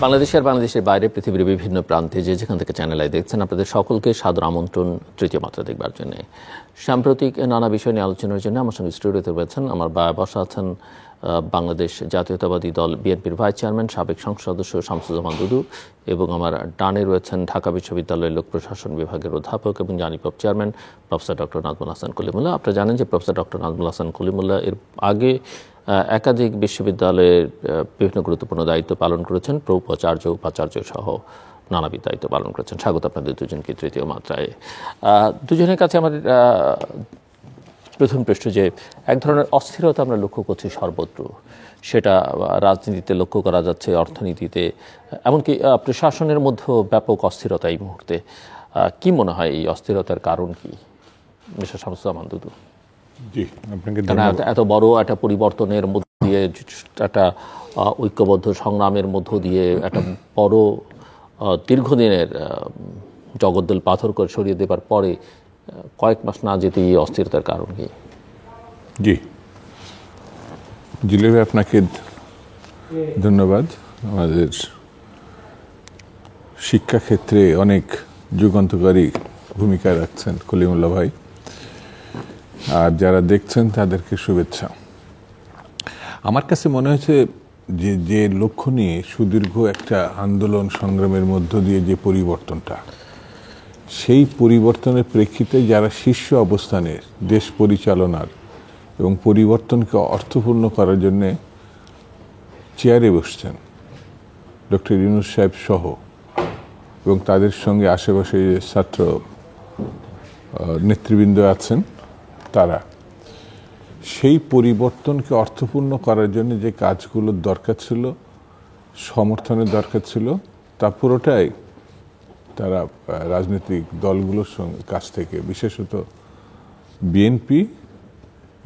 বাংলাদেশের বাইরে পৃথিবীর বিভিন্ন প্রান্তে যেখান থেকে চ্যানেল আই দেখছেন, আপনাদের সকলকে সাদর আমন্ত্রণ তৃতীয় মাত্রা দেখবার জন্য। সাম্প্রতিক নানা বিষয় নিয়ে আলোচনার জন্য আমার সঙ্গে স্টুডিওতে রয়েছেন, আমার বসা আছেন বাংলাদেশ জাতীয়তাবাদী দল বিএনপির ভাইস চেয়ারম্যান সাবেক সংসদ সদস্য শামসুজ্জামান দুদু, এবং আমার ডানে রয়েছেন ঢাকা বিশ্ববিদ্যালয়ের লোক প্রশাসন বিভাগের অধ্যাপক এবং Janipop chairman professor doctor Nazmul Hasan Kalimullah. আপনারা জানেন যে প্রফেসর ডক্টর নাজমুল হাসান কলিমুল্লাহ এর আগে একাধিক বিশ্ববিদ্যালয়ের বিভিন্ন গুরুত্বপূর্ণ দায়িত্ব পালন করেছেন, প্রোপাচার্য উপাচার্য সহ নানাবিধ দায়িত্ব পালন করেছেন। স্বাগত আপনাদের দুজনকে তৃতীয় মাত্রায়। দুজনের কাছে আমার প্রথম প্রশ্ন যে এক ধরনের অস্থিরতা আমরা লক্ষ্য করছি সর্বত্র, সেটা রাজনীতিতে লক্ষ্য করা যাচ্ছে, অর্থনীতিতে, এমনকি প্রশাসনের মধ্যেও ব্যাপক অস্থিরতা এই মুহূর্তে। কি মনে হয় এই অস্থিরতার কারণ কি, মিস্টার শামসুজ্জামান দুদু? জি, আপনাকে এত বড় একটা পরিবর্তনের মধ্য দিয়ে, একটা ঐক্যবদ্ধ সংগ্রামের মধ্য দিয়ে, একটা বড় দীর্ঘদিনের জগদ্দল পাথর করে সরিয়ে দেবার পরে কয়েক মাস না যেতে এই অস্থিরতার কারণ কি? জি, জিলেবি আপনাকে ধন্যবাদ। আমাদের শিক্ষাক্ষেত্রে অনেক যুগান্তকারী ভূমিকা রাখছেন কলিমুল্লাহ ভাই, আর যারা দেখছেন তাদেরকে শুভেচ্ছা। আমার কাছে মনে হয়েছে যে লক্ষ্য নিয়ে সুদীর্ঘ একটা আন্দোলন সংগ্রামের মধ্য দিয়ে যে পরিবর্তনটা, সেই পরিবর্তনের প্রেক্ষিতে যারা শীর্ষ অবস্থানের দেশ পরিচালনার এবং পরিবর্তনকে অর্থপূর্ণ করার জন্যে চেয়ারে বসছেন, ডক্টর ইউনূস সাহেব সহ, এবং তাদের সঙ্গে আশেপাশে যে ছাত্র নেতৃবৃন্দ আছেন, তারা সেই পরিবর্তনকে অর্থপূর্ণ করার জন্য যে কাজগুলোর দরকার ছিল, সমর্থনের দরকার ছিল, তা পুরোটাই তারা রাজনৈতিক দলগুলোর সঙ্গে কাছ থেকে, বিশেষত বিএনপি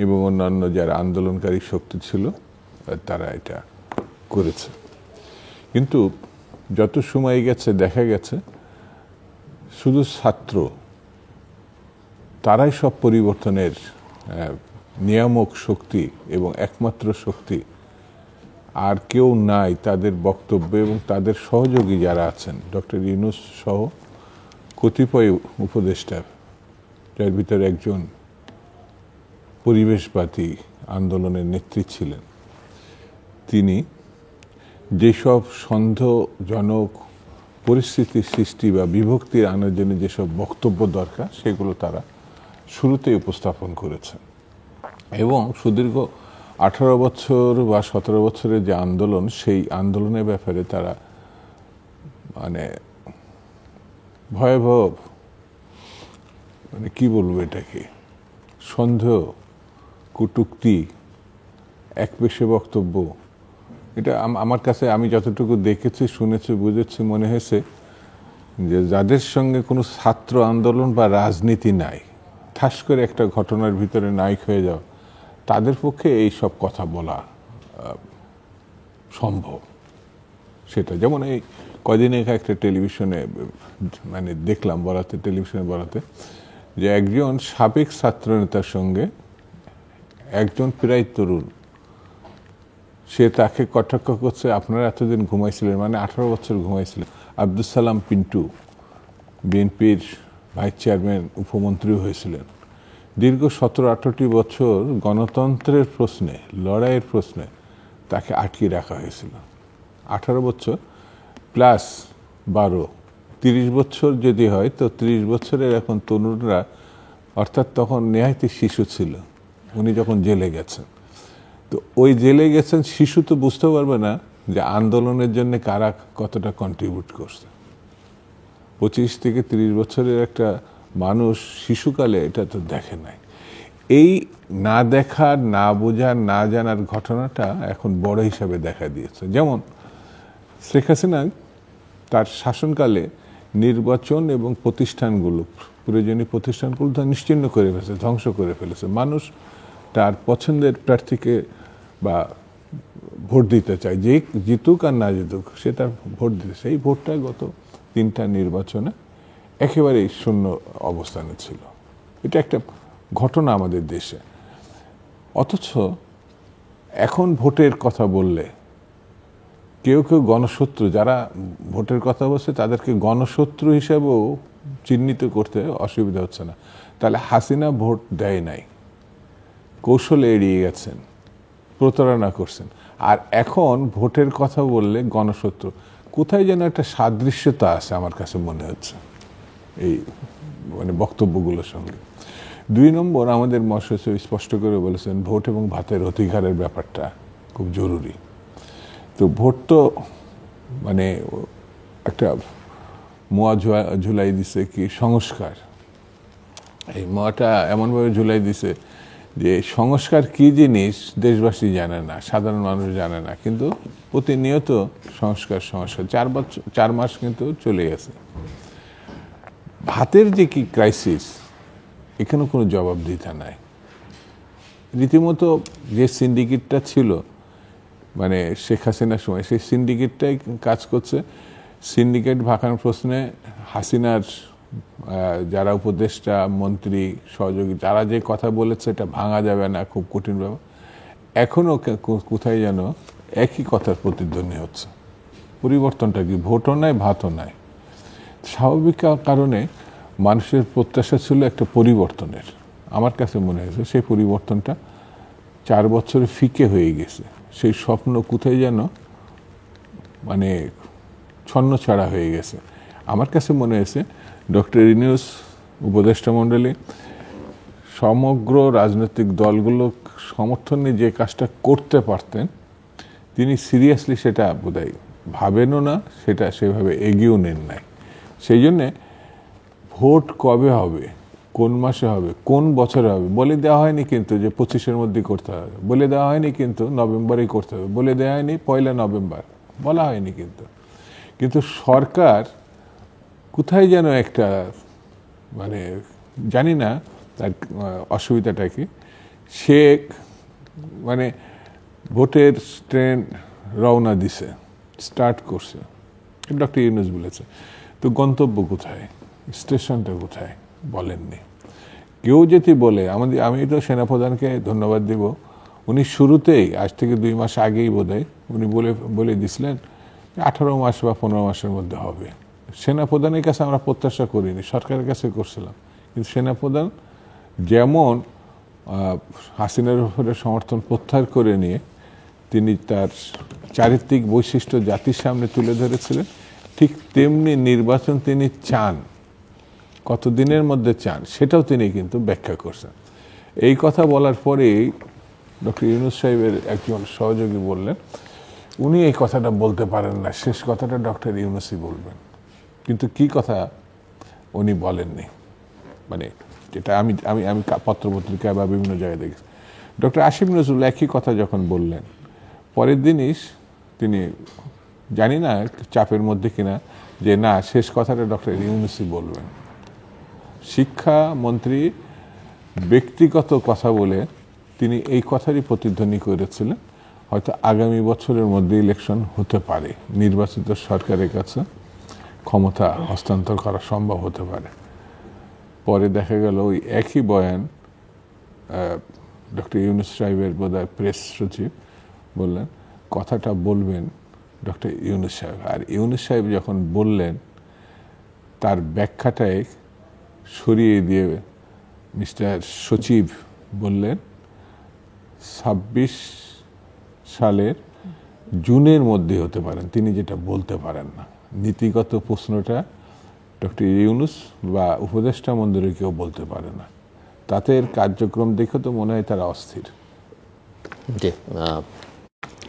এবং অন্যান্য যারা আন্দোলনকারী শক্তি ছিল, তারা এটা করেছে। কিন্তু যত সময় গেছে দেখা গেছে শুধু ছাত্র তারাই সব পরিবর্তনের নিয়ামক শক্তি এবং একমাত্র শক্তি, আর কেউ নাই তাদের বক্তব্য। এবং তাদের সহযোগী যারা আছেন, ডক্টর ইউনূস সহ কতিপয় উপদেষ্টা, যার ভিতরে একজন পরিবেশবাদী আন্দোলনের নেত্রী ছিলেন, তিনি যেসব সন্দেহজনক পরিস্থিতির সৃষ্টি বা বিভক্তির আনার জন্য যেসব বক্তব্য দরকার, সেগুলো তারা শুরুতেই উপস্থাপন করেছেন। এবং সুদীর্ঘ 18 বছর বা 17 বছরের যে আন্দোলন, সেই আন্দোলনের ব্যাপারে তারা মানে ভয়াবহ, মানে কি বলবো এটাকে, সন্দেহ, কটূক্তি, একপেশে বক্তব্য, এটা আমার কাছে, আমি যতটুকু দেখেছি, শুনেছি, বুঝেছি, মনে হয়েছে যে যাদের সঙ্গে কোনো ছাত্র আন্দোলন বা রাজনীতি নাই, ঠাস করে একটা ঘটনার ভিতরে নায়ক হয়ে যাওয়া, তাদের পক্ষে এই সব কথা বলা সম্ভব। সেটা যেমন এই কদিন আগে একটা টেলিভিশনে মানে দেখলাম, বলাতে, টেলিভিশনে বলাতে, যে একজন সাবেক ছাত্রনেতার সঙ্গে একজন প্রায় তরুণ, সে তাকে কটাক্ষ করছে, আপনারা এতদিন ঘুমাইছিলেন, মানে 18 বছর ঘুমাইছিলেন। আব্দুল সালাম পিন্টু বিএনপির ভাইস চেয়ারম্যান, উপমন্ত্রী হয়েছিলেন, দীর্ঘ 17-18 বছর গণতন্ত্রের প্রশ্নে, লড়াইয়ের প্রশ্নে তাকে আটকে রাখা হয়েছিল। 18 বছর প্লাস 12, 30 বছর যদি হয়, তো 30 বছরের এখন তরুণরা, অর্থাৎ তখন নেহায়তি শিশু ছিল উনি যখন জেলে গেছেন। তো ওই জেলে গেছেন, শিশু তো বুঝতে পারবে না যে আন্দোলনের জন্য কারা কতটা কন্ট্রিবিউট করছে। 25 থেকে 30 বছরের একটা মানুষ শিশুকালে এটা তো দেখে নাই। এই না দেখার, না বোঝার, না জানার ঘটনাটা এখন বড় হিসাবে দেখা দিয়েছে। যেমন শেখ হাসিনা তার শাসনকালে নির্বাচন এবং প্রতিষ্ঠানগুলো, প্রয়োজনীয় প্রতিষ্ঠানগুলো তা নিশ্চিহ্ন করে ফেলেছে, ধ্বংস করে ফেলেছে। মানুষ তার পছন্দের প্রার্থীকে বা ভোট দিতে চায়, যে জিতুক আর না জিতুক, সে তার ভোট দিতে, সেই ভোটটা গত 3টা নির্বাচনে একেবারেই শূন্য অবস্থানে ছিল। এটা একটা ঘটনা আমাদের দেশে। অথচ এখন ভোটের কথা বললে কেউ কেউ গণশত্রু, যারা ভোটের কথা বলছে তাদেরকে গণশত্রু হিসেবেও চিহ্নিত করতে অসুবিধা হচ্ছে না। তাহলে হাসিনা ভোট দেয় নাই, কৌশলে এড়িয়ে গেছেন, প্রতারণা করছেন, আর এখন ভোটের কথা বললে গণশত্রু। কোথায় যেন একটা সাদৃশ্যতা আছে আমার কাছে মনে হচ্ছে এই মানে বক্তব্যগুলোর সঙ্গে। 2 নম্বর, আমাদের মহাসচিব স্পষ্ট করে বলেছেন ভোট এবং ভাতের অধিকারের ব্যাপারটা খুব জরুরি। তো ভোট তো মানে একটা মোয়া ঝুলাই দিছে কি সংস্কার, এই মোয়াটা এমনভাবে ঝুলাই দিছে যে সংস্কার কি জিনিস দেশবাসী জানে না, সাধারণ মানুষ জানে না, কিন্তু প্রতিনিয়ত সংস্কার 4 মাস কিন্তু চলে গেছে। ভাতের যে কি ক্রাইসিস, এখানে কোনো জবাবদিহিতা নাই। রীতিমতো যে সিন্ডিকেটটা ছিল মানে শেখ হাসিনার সময়, সেই সিন্ডিকেটটাই কাজ করছে। সিন্ডিকেট ভাঙার প্রশ্নে হাসিনার যারা উপদেষ্টা, মন্ত্রী, সহযোগী, তারা যে কথা বলেছে এটা ভাঙা যাবে না, খুব কঠিন ব্যাপার। এখনও কোথায় যেন একই কথার প্রতিধ্বনি হচ্ছে। পরিবর্তনটা কি? ভোটও নাই, ভাতও নাই। স্বাভাবিক কারণে মানুষের প্রত্যাশা ছিল একটা পরিবর্তনের। আমার কাছে মনে হয়েছে সেই পরিবর্তনটা 4 বছরে ফিকে হয়ে গেছে। সেই স্বপ্ন কোথায় যেন মানে ছন্নছাড়া হয়ে গেছে। আমার কাছে মনে হয়েছে ডক্টর ইউনূস, উপদেষ্টা মণ্ডলী, সমগ্র রাজনৈতিক দলগুলো সমর্থনে যে কাজটা করতে পারতেন, তিনি সিরিয়াসলি সেটা বোধহয় ভাবেনও না, সেটা সেভাবে এগিয়েও নেন নাই। সেই জন্যে ভোট কবে হবে, কোন মাসে হবে, কোন বছরে হবে বলে দেওয়া হয়নি, কিন্তু যে 25-এর মধ্যেই করতে হবে বলে দেওয়া হয়নি, কিন্তু নভেম্বরেই করতে হবে বলে দেওয়া হয়নি, 1 নভেম্বর বলা হয়নি। কিন্তু সরকার কোথায় যেন একটা মানে জানি না তার অসুবিধাটা কি, সে মানে ভোটের ট্রেন রওনা দিছে, স্টার্ট করছে, ডক্টর ইউনূস বলেছে, তো গন্তব্য কোথায়, স্টেশনটা কোথায় বলেননি। কেউ যদি বলে, আমি তো সেনাপ্রধানকে ধন্যবাদ দিব, উনি শুরুতেই আজ থেকে 2 মাস আগেই বোধহয় উনি বলে দিছিলেন 18 মাস বা 15 মাসের মধ্যে হবে। সেনাপ্রধানের কাছে আমরা প্রত্যাশা করিনি, সরকারের কাছে করছিলাম, কিন্তু সেনাপ্রধান যেমন হাসিনার উপরে সমর্থন প্রত্যাহার করে নিয়ে তিনি তার চারিত্রিক বৈশিষ্ট্য জাতির সামনে তুলে ধরেছিলেন, ঠিক তেমনি নির্বাচন তিনি চান, কতদিনের মধ্যে চান সেটাও তিনি কিন্তু ব্যাখ্যা করছেন। এই কথা বলার পরেই ডক্টর ইউনূস সাহেবের একজন সহযোগী বললেন উনি এই কথাটা বলতে পারেন না, শেষ কথাটা ডক্টর ইউনূসই বলবেন। কিন্তু কি কথা উনি বলেননি, মানে যেটা আমি আমি আমি পত্রপত্রিকায় বা বিভিন্ন জায়গায় দেখেছি, ডক্টর আসিফ নজরুল একই কথা যখন বললেন, পরের দিনই তিনি, জানি না চাপের মধ্যে কিনা, যে না, শেষ কথাটা ডক্টর ইউনূসই বলবেন। শিক্ষামন্ত্রী ব্যক্তিগত কথা বলে তিনি এই কথারই প্রতিধ্বনি করেছিলেন, হয়তো আগামী বছরের মধ্যে ইলেকশন হতে পারে, নির্বাচিত সরকারের কাছে ক্ষমতা হস্তান্তর করা সম্ভব হতে পারে। পরে দেখা গেল ওই একই বয়ান ডক্টর ইউনূস সাহেবের বোধহয় প্রেস সচিব বললেন কথাটা বলবেন ডক্টর ইউনূস সাহেব। আর ইউনূস সাহেব যখন বললেন তার ব্যাখ্যাটাই সরিয়ে দিয়ে মিস্টার সচিব বললেন 26 সালের জুনের মধ্যে হতে পারেন, তিনি যেটা বলতে পারেন না। নীতিগত প্রশ্নটা ডক্টর ইউনূস বা উপদেষ্টা মন্ডলী কেউ বলতে পারে না। তাদের কার্যক্রম দেখে তো মনে হয় তারা অস্থির। জি,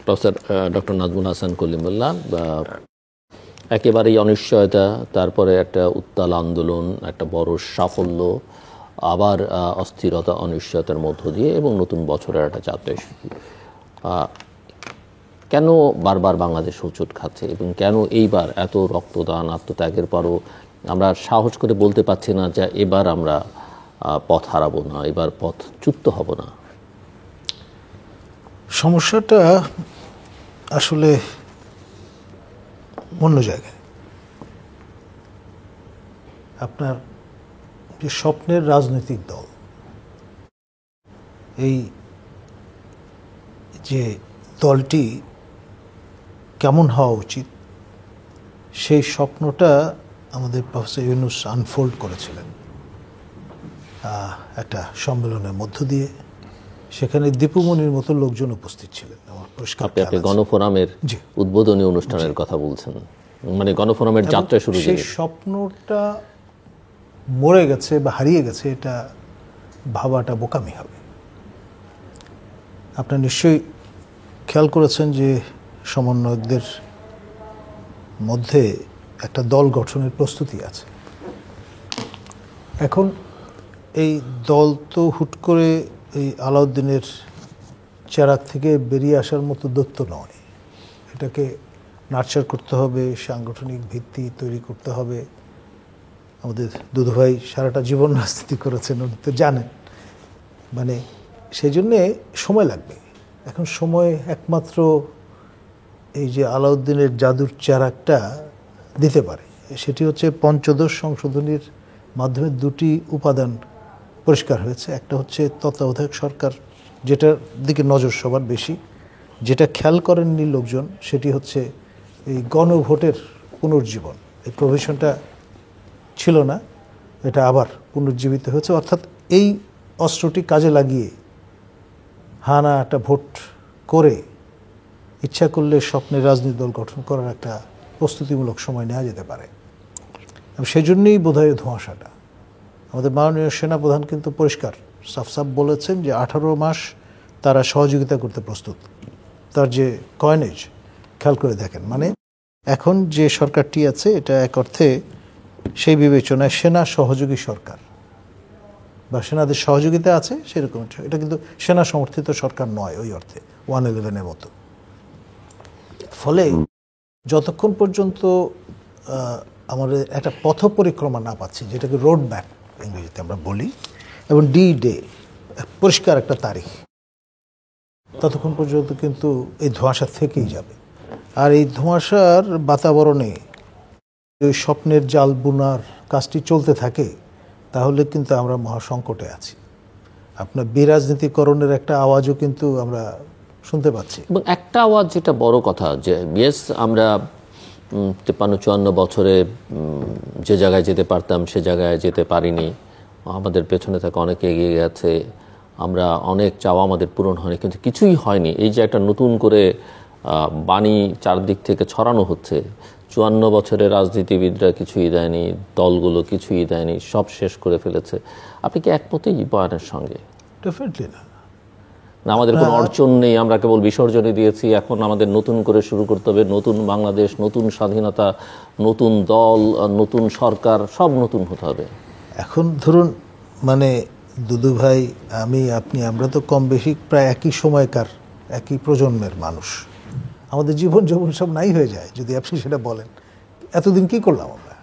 প্রফেসর ডক্টর নাজমুল হাসান কলিমুল্লাহ, একেবারেই অনিশ্চয়তা, তারপরে একটা উত্তাল আন্দোলন, একটা বড় সাফল্য, আবার অস্থিরতা, অনিশ্চয়তার মধ্য দিয়ে, এবং নতুন বছরের একটা চাপে কেন বারবার বাংলাদেশ হোঁচট খাচ্ছে, এবং কেন এইবার এত রক্তদান, আত্মত্যাগের পরও আমরা সাহস করে বলতে পারছি না যে এবার আমরা পথ হারাবো না, এবার পথ চ্যুত হব না? সমস্যাটা আসলে অন্য জায়গায়। আপনার যে স্বপ্নের রাজনৈতিক দল, এই যে দলটি কেমন হওয়া উচিত সেই স্বপ্নটা আমাদের প্রফেসর ইউনূস আনফোল্ড করেছিলেন একটা সম্মেলনের মধ্য দিয়ে। সেখানে দীপুমণির মতো লোকজন উপস্থিত ছিলেন। আমার পরিষ্কার আপনি গণফোরামের জি। উদ্বোধনী অনুষ্ঠানের কথা বলছেন, মানে গণফোরামের যাত্রা শুরু। সেই স্বপ্নটা মরে গেছে বা হারিয়ে গেছে এটা ভাবাটা বোকামি হবে। আপনারা নিশ্চয়ই খেয়াল করেছেন যে সমন্বয়কদের মধ্যে একটা দল গঠনের প্রস্তুতি আছে। এখন এই দল তো হুট করে এই আলাউদ্দিনের চেরাগ থেকে বেরিয়ে আসার মতো দৈত্য নয়। এটাকে নার্চার করতে হবে, সাংগঠনিক ভিত্তি তৈরি করতে হবে। আমাদের দুধুভাই সারাটা জীবন রাজনীতি করেছেন, উনি তো জানেন। মানে সেই জন্যে সময় লাগবে। এখন সময় একমাত্র এই যে আলাউদ্দিনের জাদুর চেরাগটা দিতে পারে। সেটি হচ্ছে পঞ্চদশ সংশোধনীর মাধ্যমে দুটি উপাদান পরিষ্কার হয়েছে। একটা হচ্ছে তত্ত্বাবধায়ক সরকার, যেটার দিকে নজর সবার বেশি। যেটা খেয়াল করেননি লোকজন সেটি হচ্ছে এই গণভোটের পুনর্জীবন। এই প্রভিশনটা ছিল না, এটা আবার পুনর্জীবিত হয়েছে। অর্থাৎ এই অস্ত্রটি কাজে লাগিয়ে হানা একটা ভোট করে ইচ্ছা করলে স্বপ্নের রাজনীতি দল গঠন করার একটা প্রস্তুতিমূলক সময় নেওয়া যেতে পারে। সেই জন্যই বোধহয় ধোঁয়াশাটা। আমাদের মাননীয় সেনাপ্রধান কিন্তু পরিষ্কার সাফ বলেছেন যে 18 মাস তারা সহযোগিতা করতে প্রস্তুত। তার যে কয়েনেজ খেয়াল করে দেখেন, মানে এখন যে সরকারটি আছে এটা এক অর্থে সেই বিবেচনায় সেনা সহযোগী সরকার বা সেনাদের সহযোগিতা আছে সেরকম। এটা কিন্তু সেনা সমর্থিত সরকার নয় ওই অর্থে 111-এর মতো। ফলে যতক্ষণ পর্যন্ত আমাদের একটা পথ পরিক্রমা না পাচ্ছি, যেটাকে রোড ম্যাপ ইংরেজিতে আমরা বলি, এবং ডে পরিষ্কার একটা তারিখ, ততক্ষণ পর্যন্ত কিন্তু এই ধোঁয়াশা থেকেই যাবে। আর এই ধোঁয়াশার বাতাবরণে ওই স্বপ্নের জাল বুনার কাজটি চলতে থাকে, তাহলে কিন্তু আমরা মহাসংকটে আছি। আপনার বিরাজনীতিকরণের একটা আওয়াজও কিন্তু আমরা শুনতে পাচ্ছি। এবং একটা আওয়াজ যেটা বড় কথা, যে ইয়েস আমরা 53-54 বছরে যে জায়গায় যেতে পারতাম সে জায়গায় যেতে পারিনি, আমাদের পেছনে থাকা অনেকে এগিয়ে গেছে, আমরা অনেক চাওয়া আমাদের পূরণ হয়নি, কিন্তু কিছুই হয়নি। এই যে একটা নতুন করে বাণী চারদিক থেকে ছড়ানো হচ্ছে, 54 বছরের রাজনীতিবিদরা কিছুই দেয়নি, দলগুলো কিছুই দেয়নি, সব শেষ করে ফেলেছে। আপনি কি একমত এই বয়ানের সঙ্গে? ডেফিনেটলি না। আমাদের কোনো অর্জন নেই, আমরা কেবল বিসর্জনে দিয়েছি, এখন আমাদের নতুন করে শুরু করতে হবে, নতুন বাংলাদেশ, নতুন স্বাধীনতা, নতুন দল, নতুন সরকার, সব নতুন হতে হবে। এখন ধরুন, মানে দুদু ভাই, আমি, আপনি, আমরা তো কম বেশি প্রায় একই সময়কার, একই প্রজন্মের মানুষ। আমাদের জীবন যৌবন সব নাই হয়ে যায় যদি আপনি সেটা বলেন। এতদিন কি করলাম আমরা?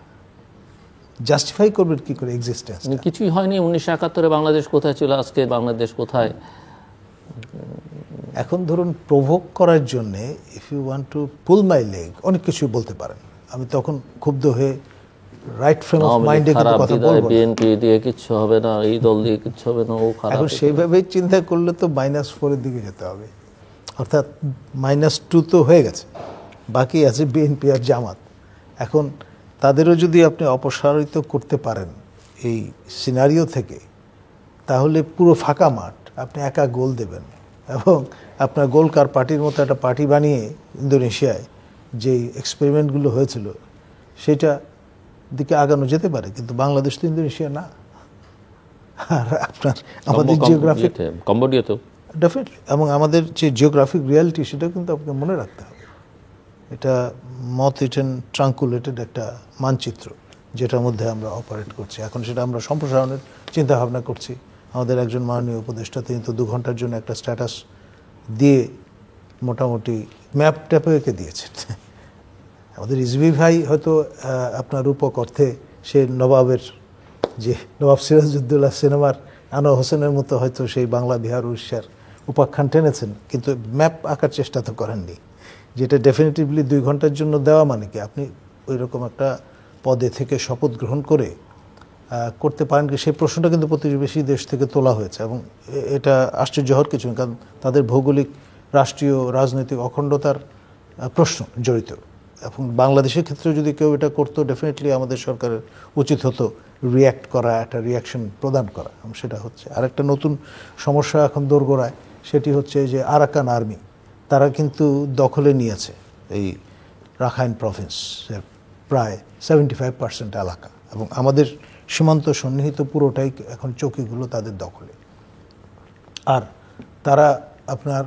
জাস্টিফাই করবেন কি করে এক্সিস্টেন্স? কিছুই হয়নি। 1971-এ বাংলাদেশ কোথায় ছিল, আজকে বাংলাদেশ কোথায়? এখন ধরুন, প্রভোগ করার জন্যে if you want to pull my leg, অনেক কিছু বলতে পারেন। আমি তখন ক্ষুব্ধ হয়ে রাইট ফ্রেম অফ মাইন্ডে কথা বলবো। বিএনপি দিয়ে কিচ্ছু হবে না, এই দল দিয়ে কিচ্ছু হবে না, ও খারাপ। এখন সেইভাবেই চিন্তা করলে তো -4-এর দিকে যেতে হবে। অর্থাৎ -2 তো হয়ে গেছে, বাকি আছে বিএনপি আর জামাত। এখন তাদেরও যদি আপনি অপসারিত করতে পারেন এই সিনারিও থেকে, তাহলে পুরো ফাঁকা মাঠ, আপনি একা গোল দেবেন এবং আপনার গোলকার পার্টির মতো একটা পার্টি বানিয়ে ইন্দোনেশিয়ায় যেই এক্সপেরিমেন্টগুলো হয়েছিল সেটা দিকে আগানো যেতে পারে। কিন্তু বাংলাদেশ তো ইন্দোনেশিয়া না। আর আপনার আমাদের জিওগ্রাফিক, কম্বোডিয়া তো ডেফিনেটলি, এবং আমাদের যে জিওগ্রাফিক রিয়ালিটি সেটা কিন্তু আপনাকে মনে রাখতে হবে। এটা মথ ইটেন ট্রাঙ্কুলেটেড একটা মানচিত্র যেটার মধ্যে আমরা অপারেট করছি। এখন সেটা আমরা সম্প্রসারণের চিন্তা ভাবনা করছি। আমাদের একজন মাননীয় উপদেষ্টা, তিনি তো 2 ঘন্টার জন্য একটা স্ট্যাটাস দিয়ে মোটামুটি ম্যাপ ট্যাপে এঁকে দিয়েছেন। আমাদের রিজভী ভাই হয়তো আপনার রূপক অর্থে সে নবাবের, যে নবাব সিরাজউদ্দৌলা সিনেমার আনোয়ার হোসেনের মতো হয়তো সেই বাংলা বিহার উড়িষ্যার উপাখ্যান টেনেছেন, কিন্তু ম্যাপ আঁকার চেষ্টা তো করেননি। যেটা ডেফিনেটিভলি 2 ঘন্টার জন্য দেওয়া মানে কি আপনি ওই রকম একটা পদে থেকে শপথ গ্রহণ করে করতে পারেন কি, সেই প্রশ্নটা কিন্তু প্রতিবেশী দেশ থেকে তোলা হয়েছে। এবং এটা আশ্চর্য হওয়ার কিছু, কারণ তাদের ভৌগোলিক, রাষ্ট্রীয়, রাজনৈতিক অখণ্ডতার প্রশ্ন জড়িত। এবং বাংলাদেশের ক্ষেত্রে যদি কেউ এটা করতো, ডেফিনেটলি আমাদের সরকারের উচিত হতো রিয়্যাক্ট করা, একটা রিয়াকশন প্রদান করা। সেটা হচ্ছে আরেকটা নতুন সমস্যা এখন দোরগোড়ায়, সেটি হচ্ছে যে আরাকান আর্মি, তারা কিন্তু দখলে নিয়েছে এই রাখাইন প্রভিন্সের প্রায় 75% এলাকা, এবং আমাদের সীমান্ত সন্নিহিত পুরোটাই এখন চৌকিগুলো তাদের দখলে। আর তারা আপনার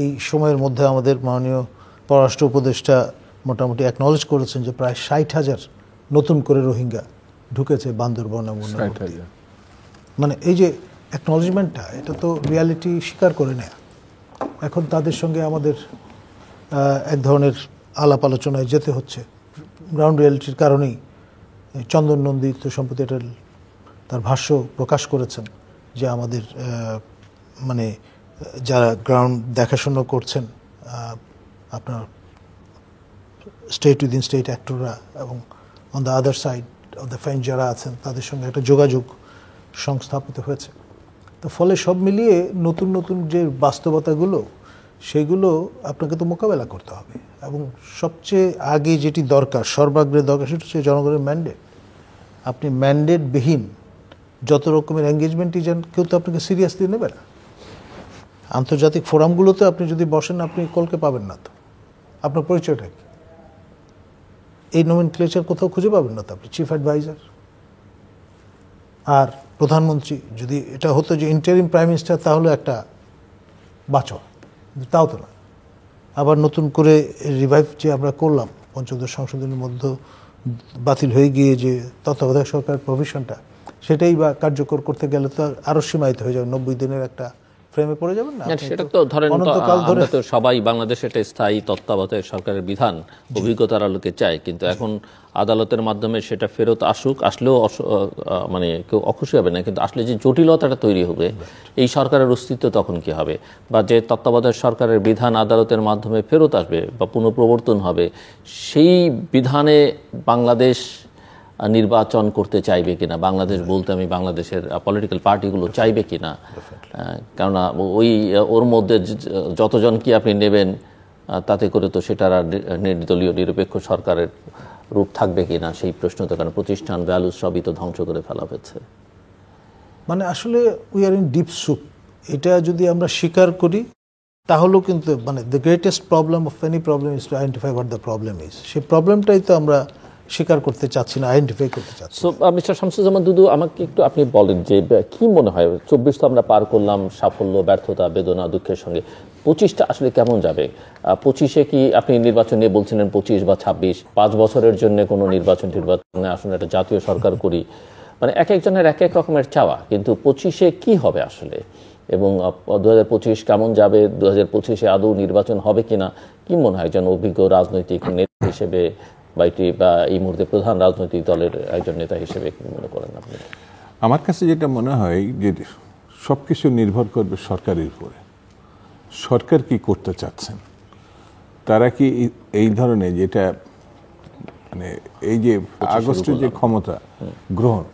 এই সময়ের মধ্যে আমাদের মাননীয় পররাষ্ট্র উপদেষ্টা মোটামুটি অ্যাকনলেজ করেছেন যে প্রায় 60,000 নতুন করে রোহিঙ্গা ঢুকেছে বান্দরবন এবং মানে এই যে অ্যাকনলেজমেন্টটা, এটা তো রিয়ালিটি স্বীকার করে নেয়া। এখন তাদের সঙ্গে আমাদের এক ধরনের আলাপ আলোচনায় যেতে হচ্ছে গ্রাউন্ড রিয়ালিটির কারণেই। চন্দন নন্দী তো সম্প্রতি এটা তার ভাষ্য প্রকাশ করেছেন যে আমাদের মানে যারা গ্রাউন্ড দেখাশোনা করছেন আপনার স্টেট উইদিন স্টেট অ্যাক্টররা এবং on the other side of the fence যারা আছেন, তাদের সঙ্গে একটা যোগাযোগ সংস্থাপিত হয়েছে। তো ফলে সব মিলিয়ে নতুন নতুন যে বাস্তবতাগুলো, সেগুলো আপনাকে তো মোকাবেলা করতে হবে। এবং সবচেয়ে আগে যেটি দরকার, সর্বাগ্রে দরকার, সেটা হচ্ছে জনগণের ম্যান্ডেট। আপনি ম্যান্ডেটবিহীন যত রকমের এঙ্গেজমেন্টই যান, কেউ তো আপনাকে সিরিয়াসলি নেবে না। আন্তর্জাতিক ফোরামগুলোতে আপনি যদি বসেন, আপনি কলকে পাবেন না। তো আপনার পরিচয়টা কি? এই নোমেনক্লেচার কোথাও খুঁজে পাবেন না তো আপনি। চিফ অ্যাডভাইজার আর প্রধানমন্ত্রী, যদি এটা হতো যে ইন্টারিম প্রাইম মিনিস্টার, তাহলে একটা বাঁচো, তাও তো না। আবার নতুন করে রিভাইভ যে আমরা করলাম পঞ্চদশ সংশোধনের মধ্যে বাতিল হয়ে গিয়ে যে তত্ত্বাবধায়ক সরকার প্রভিশনটা, সেটাই বা কার্যকর করতে গেলে তো আরও সীমায়িত হয়ে যাবে, 90 দিনের একটা ফ্রেমে পড়ে যাবেন না। সেটা তো ধরেন, আমরা তো সবাই বাংলাদেশে একটা স্থায়ী তত্ত্বাবধায়ক সরকারের বিধান অভিজ্ঞতার আলোকে চাই, কিন্তু এখন আদালতের মাধ্যমে সেটা ফেরত আসুক, আসলেও মানে কেউ অখুশি হবে না, কিন্তু আসলে যে জটিলতাটা তৈরি হবে, এই সরকারের অস্তিত্ব তখন কি হবে? বা যে তত্ত্বাবধায়ক সরকারের বিধান আদালতের মাধ্যমে ফেরত আসবে বা পুনঃপ্রবর্তন হবে, সেই বিধানে বাংলাদেশ নির্বাচন করতে চাইবে কিনা, বাংলাদেশ বলতে আমি বাংলাদেশের পলিটিক্যাল পার্টিগুলো চাইবে কিনা। কেননা ওর মধ্যে যতজন কি আপনি নেবেন, তাতে করে তো সেটার নির্দলীয় নিরপেক্ষ সরকারের রূপ থাকবে কিনা, সেই প্রশ্ন তো, কারণ প্রতিষ্ঠান ভ্যালুস সবই তো ধ্বংস করে ফেলা হয়েছে। মানে আসলে we are in deep soup. এটা যদি আমরা স্বীকার করি, তাহলেও কিন্তু মানে the greatest problem of any problem is to identify what the problem is. সেই প্রবলেমটাই তো আমরা স্বীকার করতে চাচ্ছি না, আইডেন্টিফাই করতে চাচ্ছি। সো মিস্টার শামসুজ্জামান দুদু, আমাকে একটু আপনি বলেন যে কি মনে হয়, 24 তো আমরা পার করলাম সাফল্য, ব্যর্থতা, বেদনা, দুঃখের সঙ্গে, 25টা আসলে কেমন যাবে? 25-এ কি আপনি নির্বাচন নিয়ে বলছিলেন 25 বা 26, 5 বছরের জন্য কোনো নির্বাচনে আসলে একটা জাতীয় সরকার করি, মানে এক একজনের এক এক রকমের চাওয়া, কিন্তু 25-এ কি হবে আসলে, এবং 2025 কেমন যাবে, 2025-এ আদৌ নির্বাচন হবে কিনা, কি মনে হয় একজন অভিজ্ঞ রাজনৈতিক নেতা হিসেবে বা এই মুহূর্তে প্রধান রাজনৈতিক দলের একজন নেতা হিসেবে কি মনে করেন আপনি? আমার কাছে যেটা মনে হয় যে সবকিছু নির্ভর করবে সরকারের উপরে। সরকার কি করতে চাচ্ছেন, তারা কি এই ধরনের যেটা মানে এই যে আগস্টের যে ক্ষমতা গ্রহণ,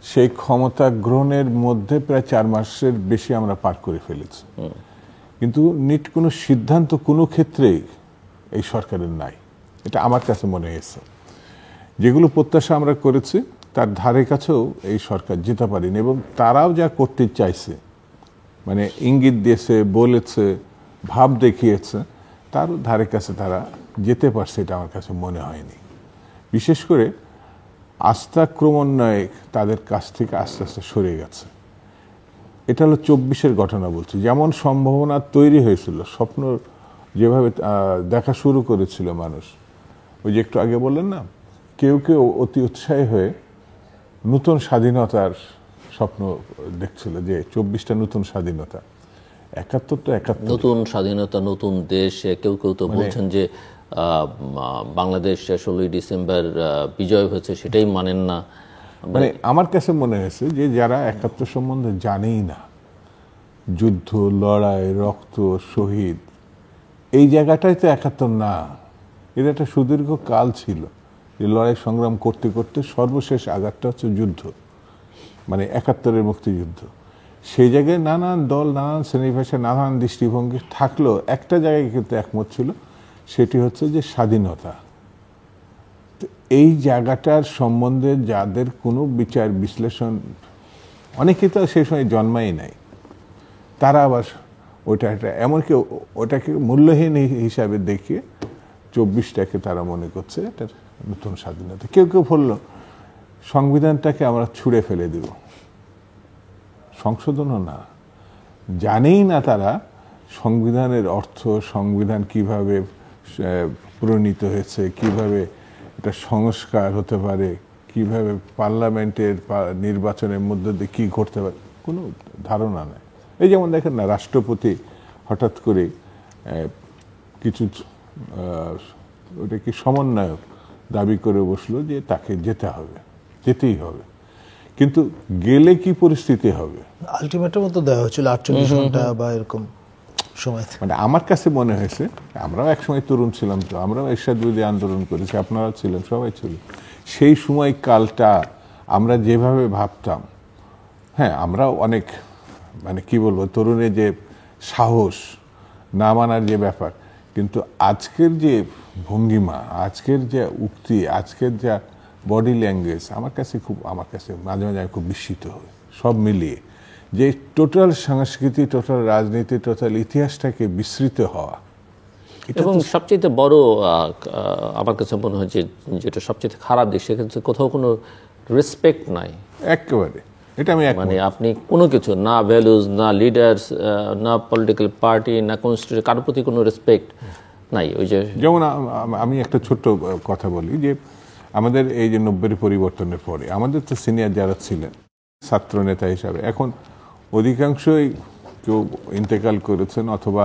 সেই ক্ষমতা গ্রহণের মধ্যে প্রায় 4 মাসের বেশি আমরা পার করে ফেলেছি, কিন্তু নিট কোনো সিদ্ধান্ত কোনো ক্ষেত্রেই এই সরকারের নাই। এটা আমার কাছে মনে হয়েছে। যেগুলো প্রত্যাশা আমরা করেছি তার ধারে কাছেও এই সরকার যেতে পারেনি, এবং তারাও যা করতে চাইছে, মানে ইঙ্গিত দিয়েছে, বলেছে, ভাব দেখিয়েছে, তার ধারে কাছে তারা যেতে পারছে, এটা আমার কাছে মনে হয়নি। বিশেষ করে আস্থা ক্রমান্বয়ে তাদের কাছ থেকে আস্তে আস্তে সরে গেছে। এটা হলো 24-এর ঘটনা বলছি। যেমন সম্ভাবনা তৈরি হয়েছিল, স্বপ্ন যেভাবে দেখা শুরু করেছিল মানুষ, ওই যে একটু আগে বললেন না, কেউ কেউ অতি উৎসাহী হয়ে নতুন স্বাধীনতার স্বপ্ন দেখছিল, যে 24টা নতুন স্বাধীনতা। 71 তো 71 নতুন স্বাধীনতা, নতুন দেশ। কেউ কেউ তো বলছেন যে বাংলাদেশ 16ই ডিসেম্বর বিজয় হয়েছে, সেটাই মানেন না। মানে আমার কাছে মনে হয়েছে যে যারা 71 সম্বন্ধে জানেই না, যুদ্ধ, লড়াই, রক্ত, শহীদ, এই জায়গাটাই তো 71 না। এটা একটা সুদীর্ঘ কাল ছিল, যে লড়াই সংগ্রাম করতে করতে সর্বশেষ আঘাতটা হচ্ছে যুদ্ধ, মানে 71-এর মুক্তিযুদ্ধ। সেই জায়গায় নানান দল, নানান শ্রেণী পেশা, নানান দৃষ্টিভঙ্গি থাকলেও একটা জায়গায় কিন্তু একমত ছিল, সেটি হচ্ছে যে স্বাধীনতা। এই জায়গাটার সম্বন্ধে যাদের কোনো বিচার বিশ্লেষণ, অনেকে তো সেই সময় জন্মাই নাই, তারা আবার ওইটা এমনকি ওটাকে মূল্যহীন হিসাবে দেখে 24টাকে তারা মনে করছে এটার নতুন স্বাধীনতা। কেউ কেউ বলল সংবিধানটাকে আমরা ছুঁড়ে ফেলে দেব, সংশোধনও না, জানেই না তারা সংবিধানের অর্থ, সংবিধান কিভাবে প্রণীত হয়েছে, কিভাবে এটা সংস্কার হতে পারে, কিভাবে পার্লামেন্টের নির্বাচনের মধ্যে দিয়ে কী ঘটতে পারে, কোনো ধারণা নেই। এই যেমন দেখেন না, রাষ্ট্রপতি হঠাৎ করে কিছু ওটা কি সমন্বয়ক দাবি করে বসলো যে তাকে যেতেই হবে, কিন্তু গেলে কি পরিস্থিতি হবে। আলটিমেটাম তো দেওয়া হয়েছিল 48 ঘন্টা বা এরকম সময়। মানে আমার কাছে মনে হয়েছে, আমরাও একসময় তরুণ ছিলাম, তো আমরাও এরশাদ বিরোধী আন্দোলন করেছি, আপনারা ছিলেন, সবাই ছিল। সেই সময় কালটা আমরা যেভাবে ভাবতাম, হ্যাঁ আমরাও অনেক মানে কি বলবো, তরুণের যে সাহস, না মানার যে ব্যাপার, কিন্তু আজকের যে ভঙ্গিমা, আজকের যে উক্তি, আজকের যা বডি ল্যাঙ্গুয়েজ, আমার কাছে মাঝে মাঝে আমি খুব বিস্মিত হই। সব মিলিয়ে যে টোটাল সংস্কৃতি, টোটাল রাজনীতি, টোটাল ইতিহাসটাকে বিস্মৃত হওয়া। এবং সবচেয়ে বড় আমার কাছে মনে হয় যে যেটা সবচেয়ে খারাপ দিক, সেক্ষেত্রে কোথাও কোনো রেসপেক্ট নাই একেবারে। এটা আমি মানে আপনি কোনো কিছু না, ভ্যালুজ না, লিডার্স না, পলিটিক্যাল পার্টি না, কনস্টিটিউশন, কারোর প্রতি কোনো রেসপেক্ট নাই। ওই যে যেমন আমি একটা ছোট্ট কথা বলি যে আমাদের এই যে 90-এর পরিবর্তনের পরে আমাদের তো সিনিয়র যারা ছিলেন ছাত্র নেতা হিসাবে, এখন অধিকাংশই কেউ ইন্তেকাল করেছেন অথবা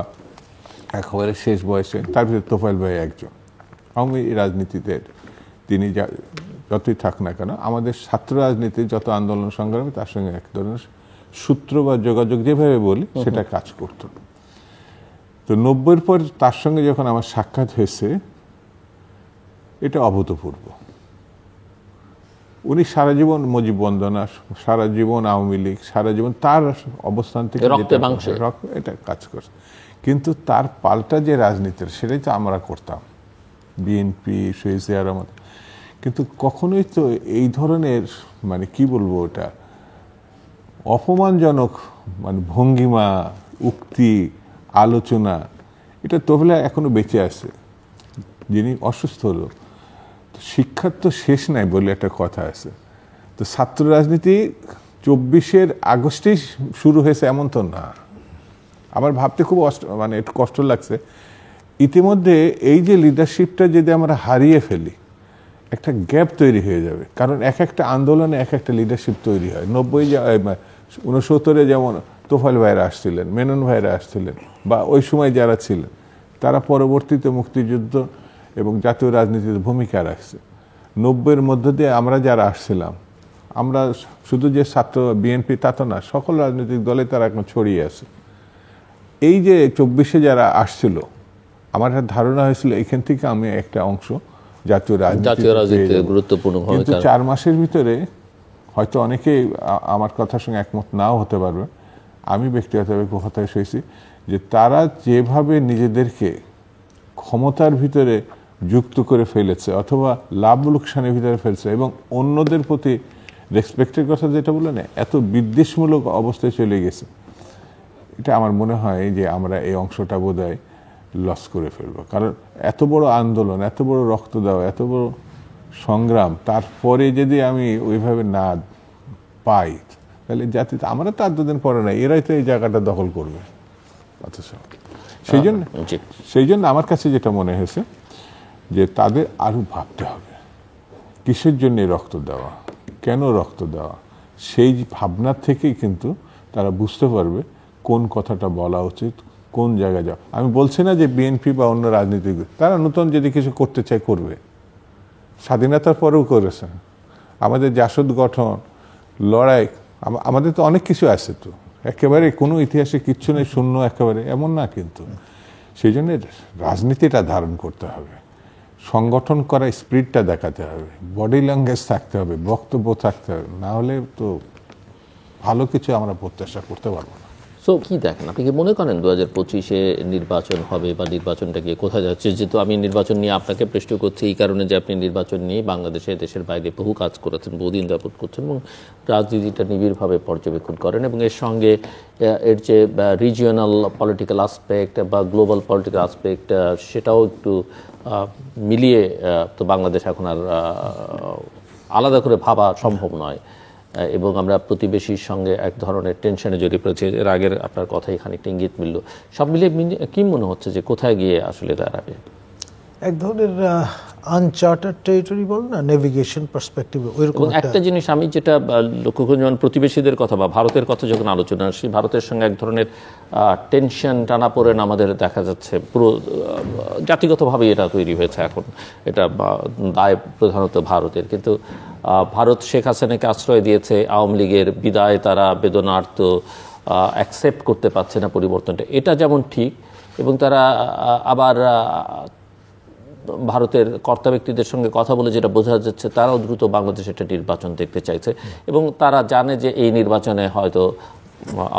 একেবারে শেষ বয়সে। তার ভিতরে তোফায়েল ভাই একজন। আওয়ামী রাজনীতিতে তিনি যতই থাক না কেন, আমাদের ছাত্র রাজনীতির যত আন্দোলন সংগ্রামে তার সঙ্গে এক ধরনের সূত্র বা যোগাযোগ যেভাবে বলি সেটা কাজ করত। তো 90-এর পর তার সঙ্গে যখন আমার সাক্ষাৎ হয়েছে, এটা অভূতপূর্ব। উনি সারা জীবন মুজিব বন্দনা, সারা জীবন আওয়ামী লীগ, সারা জীবন তার অবস্থান থেকে এটা কাজ করছে, কিন্তু তার পাল্টা যে রাজনীতির সেটাই তো আমরা করতাম, বিএনপি, শহীদ জিয়া রহমান। কিন্তু কখনোই তো এই ধরনের মানে কি বলবো, ওটা অপমানজনক মানে ভঙ্গিমা, উক্তি, আলোচনা, এটা তোফায়েল এখনো বেঁচে আছে, যিনি অসুস্থ হলো। শিক্ষার তো শেষ নাই বলে একটা কথা আছে। তো ছাত্র রাজনীতি 24 আগস্টেই শুরু হয়েছে এমন তো না। আমার ভাবতে খুব মানে একটু কষ্ট লাগছে, ইতিমধ্যে এই যে লিডারশিপটা যদি আমরা হারিয়ে ফেলি, একটা গ্যাপ তৈরি হয়ে যাবে। কারণ এক একটা আন্দোলনে এক একটা লিডারশিপ তৈরি হয়। 69-এ যেমন তোফায়েল ভাইরা আসছিলেন, মেনন ভাইরা আসছিলেন, বা ওই সময় যারা ছিলেন তারা পরবর্তীতে মুক্তিযুদ্ধ এবং জাতীয় রাজনীতিতে ভূমিকা রাখছে। 90-এর মধ্য দিয়ে আমরা যারা আসছিলাম, আমরা শুধু যে ছাত্র বিএনপি তা তো না, সকল রাজনৈতিক দলে তারা এখন ছড়িয়ে আছে। এই যে 24-এ যারা আসছিল, আমার ধারণা হয়েছিল এখান থেকে আমি একটা অংশ জাতীয় রাজনীতিতে গুরুত্বপূর্ণ, কিন্তু 4 মাসের ভিতরে হয়তো অনেকেই আমার কথার সঙ্গে একমত নাও হতে পারবে, আমি ব্যক্তিগতভাবে হতাশ হয়েছি যে তারা যেভাবে নিজেদেরকে ক্ষমতার ভিতরে যুক্ত করে ফেলেছে অথবা লাভ লোকসানের ভিতরে ফেলছে, এবং অন্যদের প্রতি রেসপেক্টের কথা যেটা বলে না, এত বিদ্বেষমূলক অবস্থায় চলে গেছে। এটা আমার মনে হয় যে আমরা এই অংশটা বোধহয় লস করে ফেলবো। কারণ এত বড় আন্দোলন, এত বড় রক্ত দেওয়া, এত বড় সংগ্রাম, তারপরে যদি আমি ওইভাবে না পাই, তাহলে জাতিতে আমরা তো আর দুদিন পরে নাই, এরাই তো এই জায়গাটা দখল করবে। অথচ সেই জন্য আমার কাছে যেটা মনে হয়েছে যে তাদের আরো ভাবতে হবে কিসের জন্য রক্ত দেওয়া, কেন রক্ত দেওয়া। সেই ভাবনার থেকেই কিন্তু তারা বুঝতে পারবে কোন কথাটা বলা উচিত, কোন জায়গায় যাওয়া। আমি বলছি না যে বিএনপি বা অন্য রাজনীতিবিদ তারা নতুন যদি কিছু করতে চায় করবে, স্বাধীনতার পরেও করেছে। আমাদের জাসদ গঠন, লড়াই, আমাদের তো অনেক কিছু আছে, তো একেবারে কোনো ইতিহাসে কিচ্ছু নেই, শূন্য একেবারে এমন না। কিন্তু সেই জন্য রাজনীতিটা ধারণ করতে হবে, সংগঠন করা স্পিরিটটা দেখাতে হবে, বডি ল্যাঙ্গুয়েজ থাকতে হবে, বক্তব্য থাকতে হবে, না হলে তো ভালো কিছু আমরা প্রত্যাশা করতে পারবো না। সো কি দেখেন, আপনি কি মনে করেন 2025-এ নির্বাচন হবে বা নির্বাচনটা গিয়ে কোথায় যাচ্ছে? যেহেতু আমি নির্বাচন নিয়ে আপনাকে প্রশ্ন করছি এই কারণে যে আপনি নির্বাচন নিয়ে বাংলাদেশে দেশের বাইরে বহু কাজ করেছেন, বহুদিন যাবত করছেন এবং রাজনীতিটা নিবিড়ভাবে পর্যবেক্ষণ করেন এবং এর সঙ্গে এর যে রিজিওনাল পলিটিক্যাল আসপেক্ট বা গ্লোবাল পলিটিক্যাল আসপেক্ট সেটাও একটু মিলিয়ে তো বাংলাদেশ এখন আর আলাদা করে ভাবা সম্ভব নয় এবং আমরা প্রতিবেশীর সঙ্গে এক ধরনের টেনশনে জড়িয়ে পড়েছি। এর আগের আপনার কথাই খানিকটা ইঙ্গিত মিলল। সব মিলিয়ে কি মনে হচ্ছে যে কোথায় গিয়ে আসলে দাঁড়াবে? এক ধরনের আনচার্টার্ড টেরিটরি বল না, নেভিগেশন পার্সপেক্টিভ ওইরকম একটা জিনিস আমি যেটা লক্ষ্য করি, যেমন প্রতিবেশীদের কথা বা ভারতের কথা যখন আলোচনা আসি, ভারতের সঙ্গে এক ধরনের টেনশন টানাপোড়েন আমাদের দেখা যাচ্ছে। পুরো জাতিগতভাবেই এটা তৈরি হয়েছে এখন, এটা দায় প্রধানত ভারতের। কিন্তু ভারত শেখ হাসিনাকে আশ্রয় দিয়েছে, আওয়ামী লীগের বিদায় তারা বেদনার্ত, অ্যাকসেপ্ট করতে পারছে না পরিবর্তনটা, এটা যেমন ঠিক। এবং তারা আবার ভারতের কর্তা ব্যক্তিদের সঙ্গে কথা বলে যেটা বোঝা যাচ্ছে তারাও দ্রুত বাংলাদেশে একটা নির্বাচন দেখতে চাইছে এবং তারা জানে যে এই নির্বাচনে হয়তো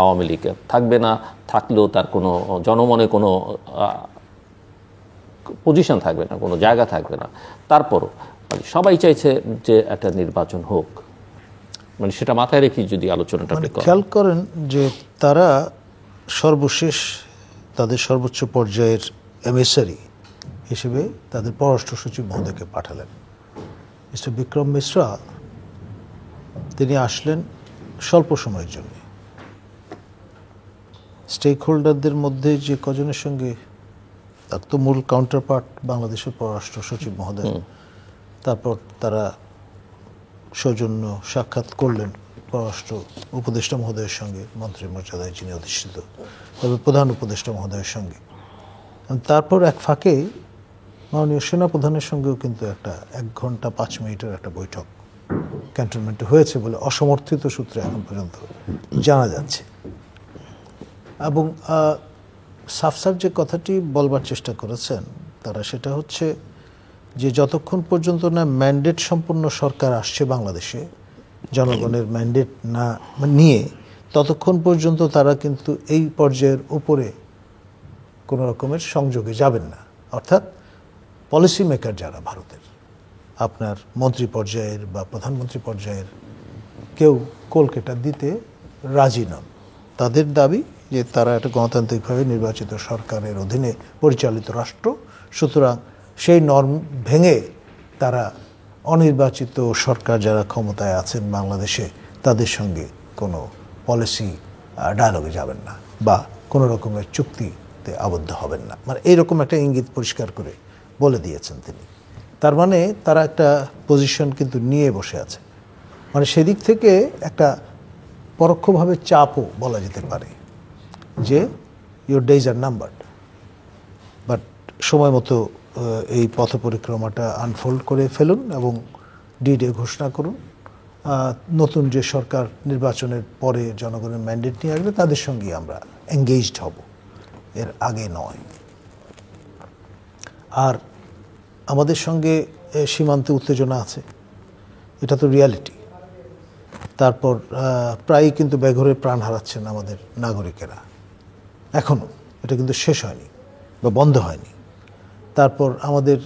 আওয়ামী লীগ থাকবে না, থাকলেও তার কোনো জনমনে কোনো পজিশন থাকবে না, কোনো জায়গা থাকবে না। তারপরও সবাই চাইছে যে একটা নির্বাচন হোক, মানে সেটা মাথায় রেখে যদি আলোচনাটা খেয়াল করেন যে তারা সর্বশেষ তাদের সর্বোচ্চ পর্যায়ের এমএসআরি হিসেবে তাদের পররাষ্ট্র সচিব মহোদয়কে পাঠালেন। মিস্টার বিক্রম মিশ্রা তিনি আসলেন স্বল্প সময়ের জন্য। স্টেক হোল্ডারদের মধ্যে যে কজনের সঙ্গে, তার তো মূল কাউন্টারপার্ট বাংলাদেশের পররাষ্ট্র সচিব মহোদয়, তারপর তারা সৌজন্য সাক্ষাৎ করলেন পররাষ্ট্র উপদেষ্টা মহোদয়ের সঙ্গে, মন্ত্রী মর্যাদায় যিনি অধিষ্ঠিত, তবে প্রধান উপদেষ্টা মহোদয়ের সঙ্গে। তারপর এক ফাঁকে মাননীয় সেনাপ্রধানের সঙ্গেও কিন্তু একটা 1 ঘন্টা 5 মিনিটের একটা বৈঠক ক্যান্টনমেন্টে হয়েছে বলে অসমর্থিত সূত্রে এখন পর্যন্ত জানা যাচ্ছে। এবং সাফ যে কথাটি বলবার চেষ্টা করেছেন তারা, সেটা হচ্ছে যে যতক্ষণ পর্যন্ত না ম্যান্ডেট সম্পন্ন সরকার আসছে বাংলাদেশে, জনগণের ম্যান্ডেট না নিয়ে, ততক্ষণ পর্যন্ত তারা কিন্তু এই পর্যায়ের উপরে কোনো রকমের সংযোগে যাবেন না। অর্থাৎ পলিসি মেকার যারা ভারতের, আপনার মন্ত্রী পর্যায়ের বা প্রধানমন্ত্রী পর্যায়ের কেউ কলকাতা দিতে রাজি নন। তাদের দাবি যে তারা একটা গণতান্ত্রিকভাবে নির্বাচিত সরকারের অধীনে পরিচালিত রাষ্ট্র, সুতরাং সেই নর্ম ভেঙে তারা অনির্বাচিত সরকার যারা ক্ষমতায় আছেন বাংলাদেশে তাদের সঙ্গে কোনো পলিসি ডায়ালগে যাবেন না বা কোনো রকমের চুক্তিতে আবদ্ধ হবেন না। মানে এইরকম একটা ইঙ্গিত পরিষ্কার করে বলে দিয়েছেন তিনি। তার মানে তারা একটা পজিশন কিন্তু নিয়ে বসে আছে। মানে সেদিক থেকে একটা পরোক্ষভাবে চাপও বলা যেতে পারে যে your days are numbered, but সময় মতো এই পথ পরিক্রমাটা আনফোল্ড করে ফেলুন এবং ডি-ডে ঘোষণা করুন। নতুন যে সরকার নির্বাচনের পরে জনগণের ম্যান্ডেট নিয়ে আসবে তাদের সঙ্গে আমরা এঙ্গেজড হব, এর আগে নয়। আর আমাদের সঙ্গে সীমান্তে উত্তেজনা আছে, এটা তো রিয়ালিটি। তারপর প্রায়ই কিন্তু বেঘরে প্রাণ হারাচ্ছেন আমাদের নাগরিকেরা, এখনও এটা কিন্তু শেষ হয়নি বা বন্ধ হয়নি। তারপর আমাদের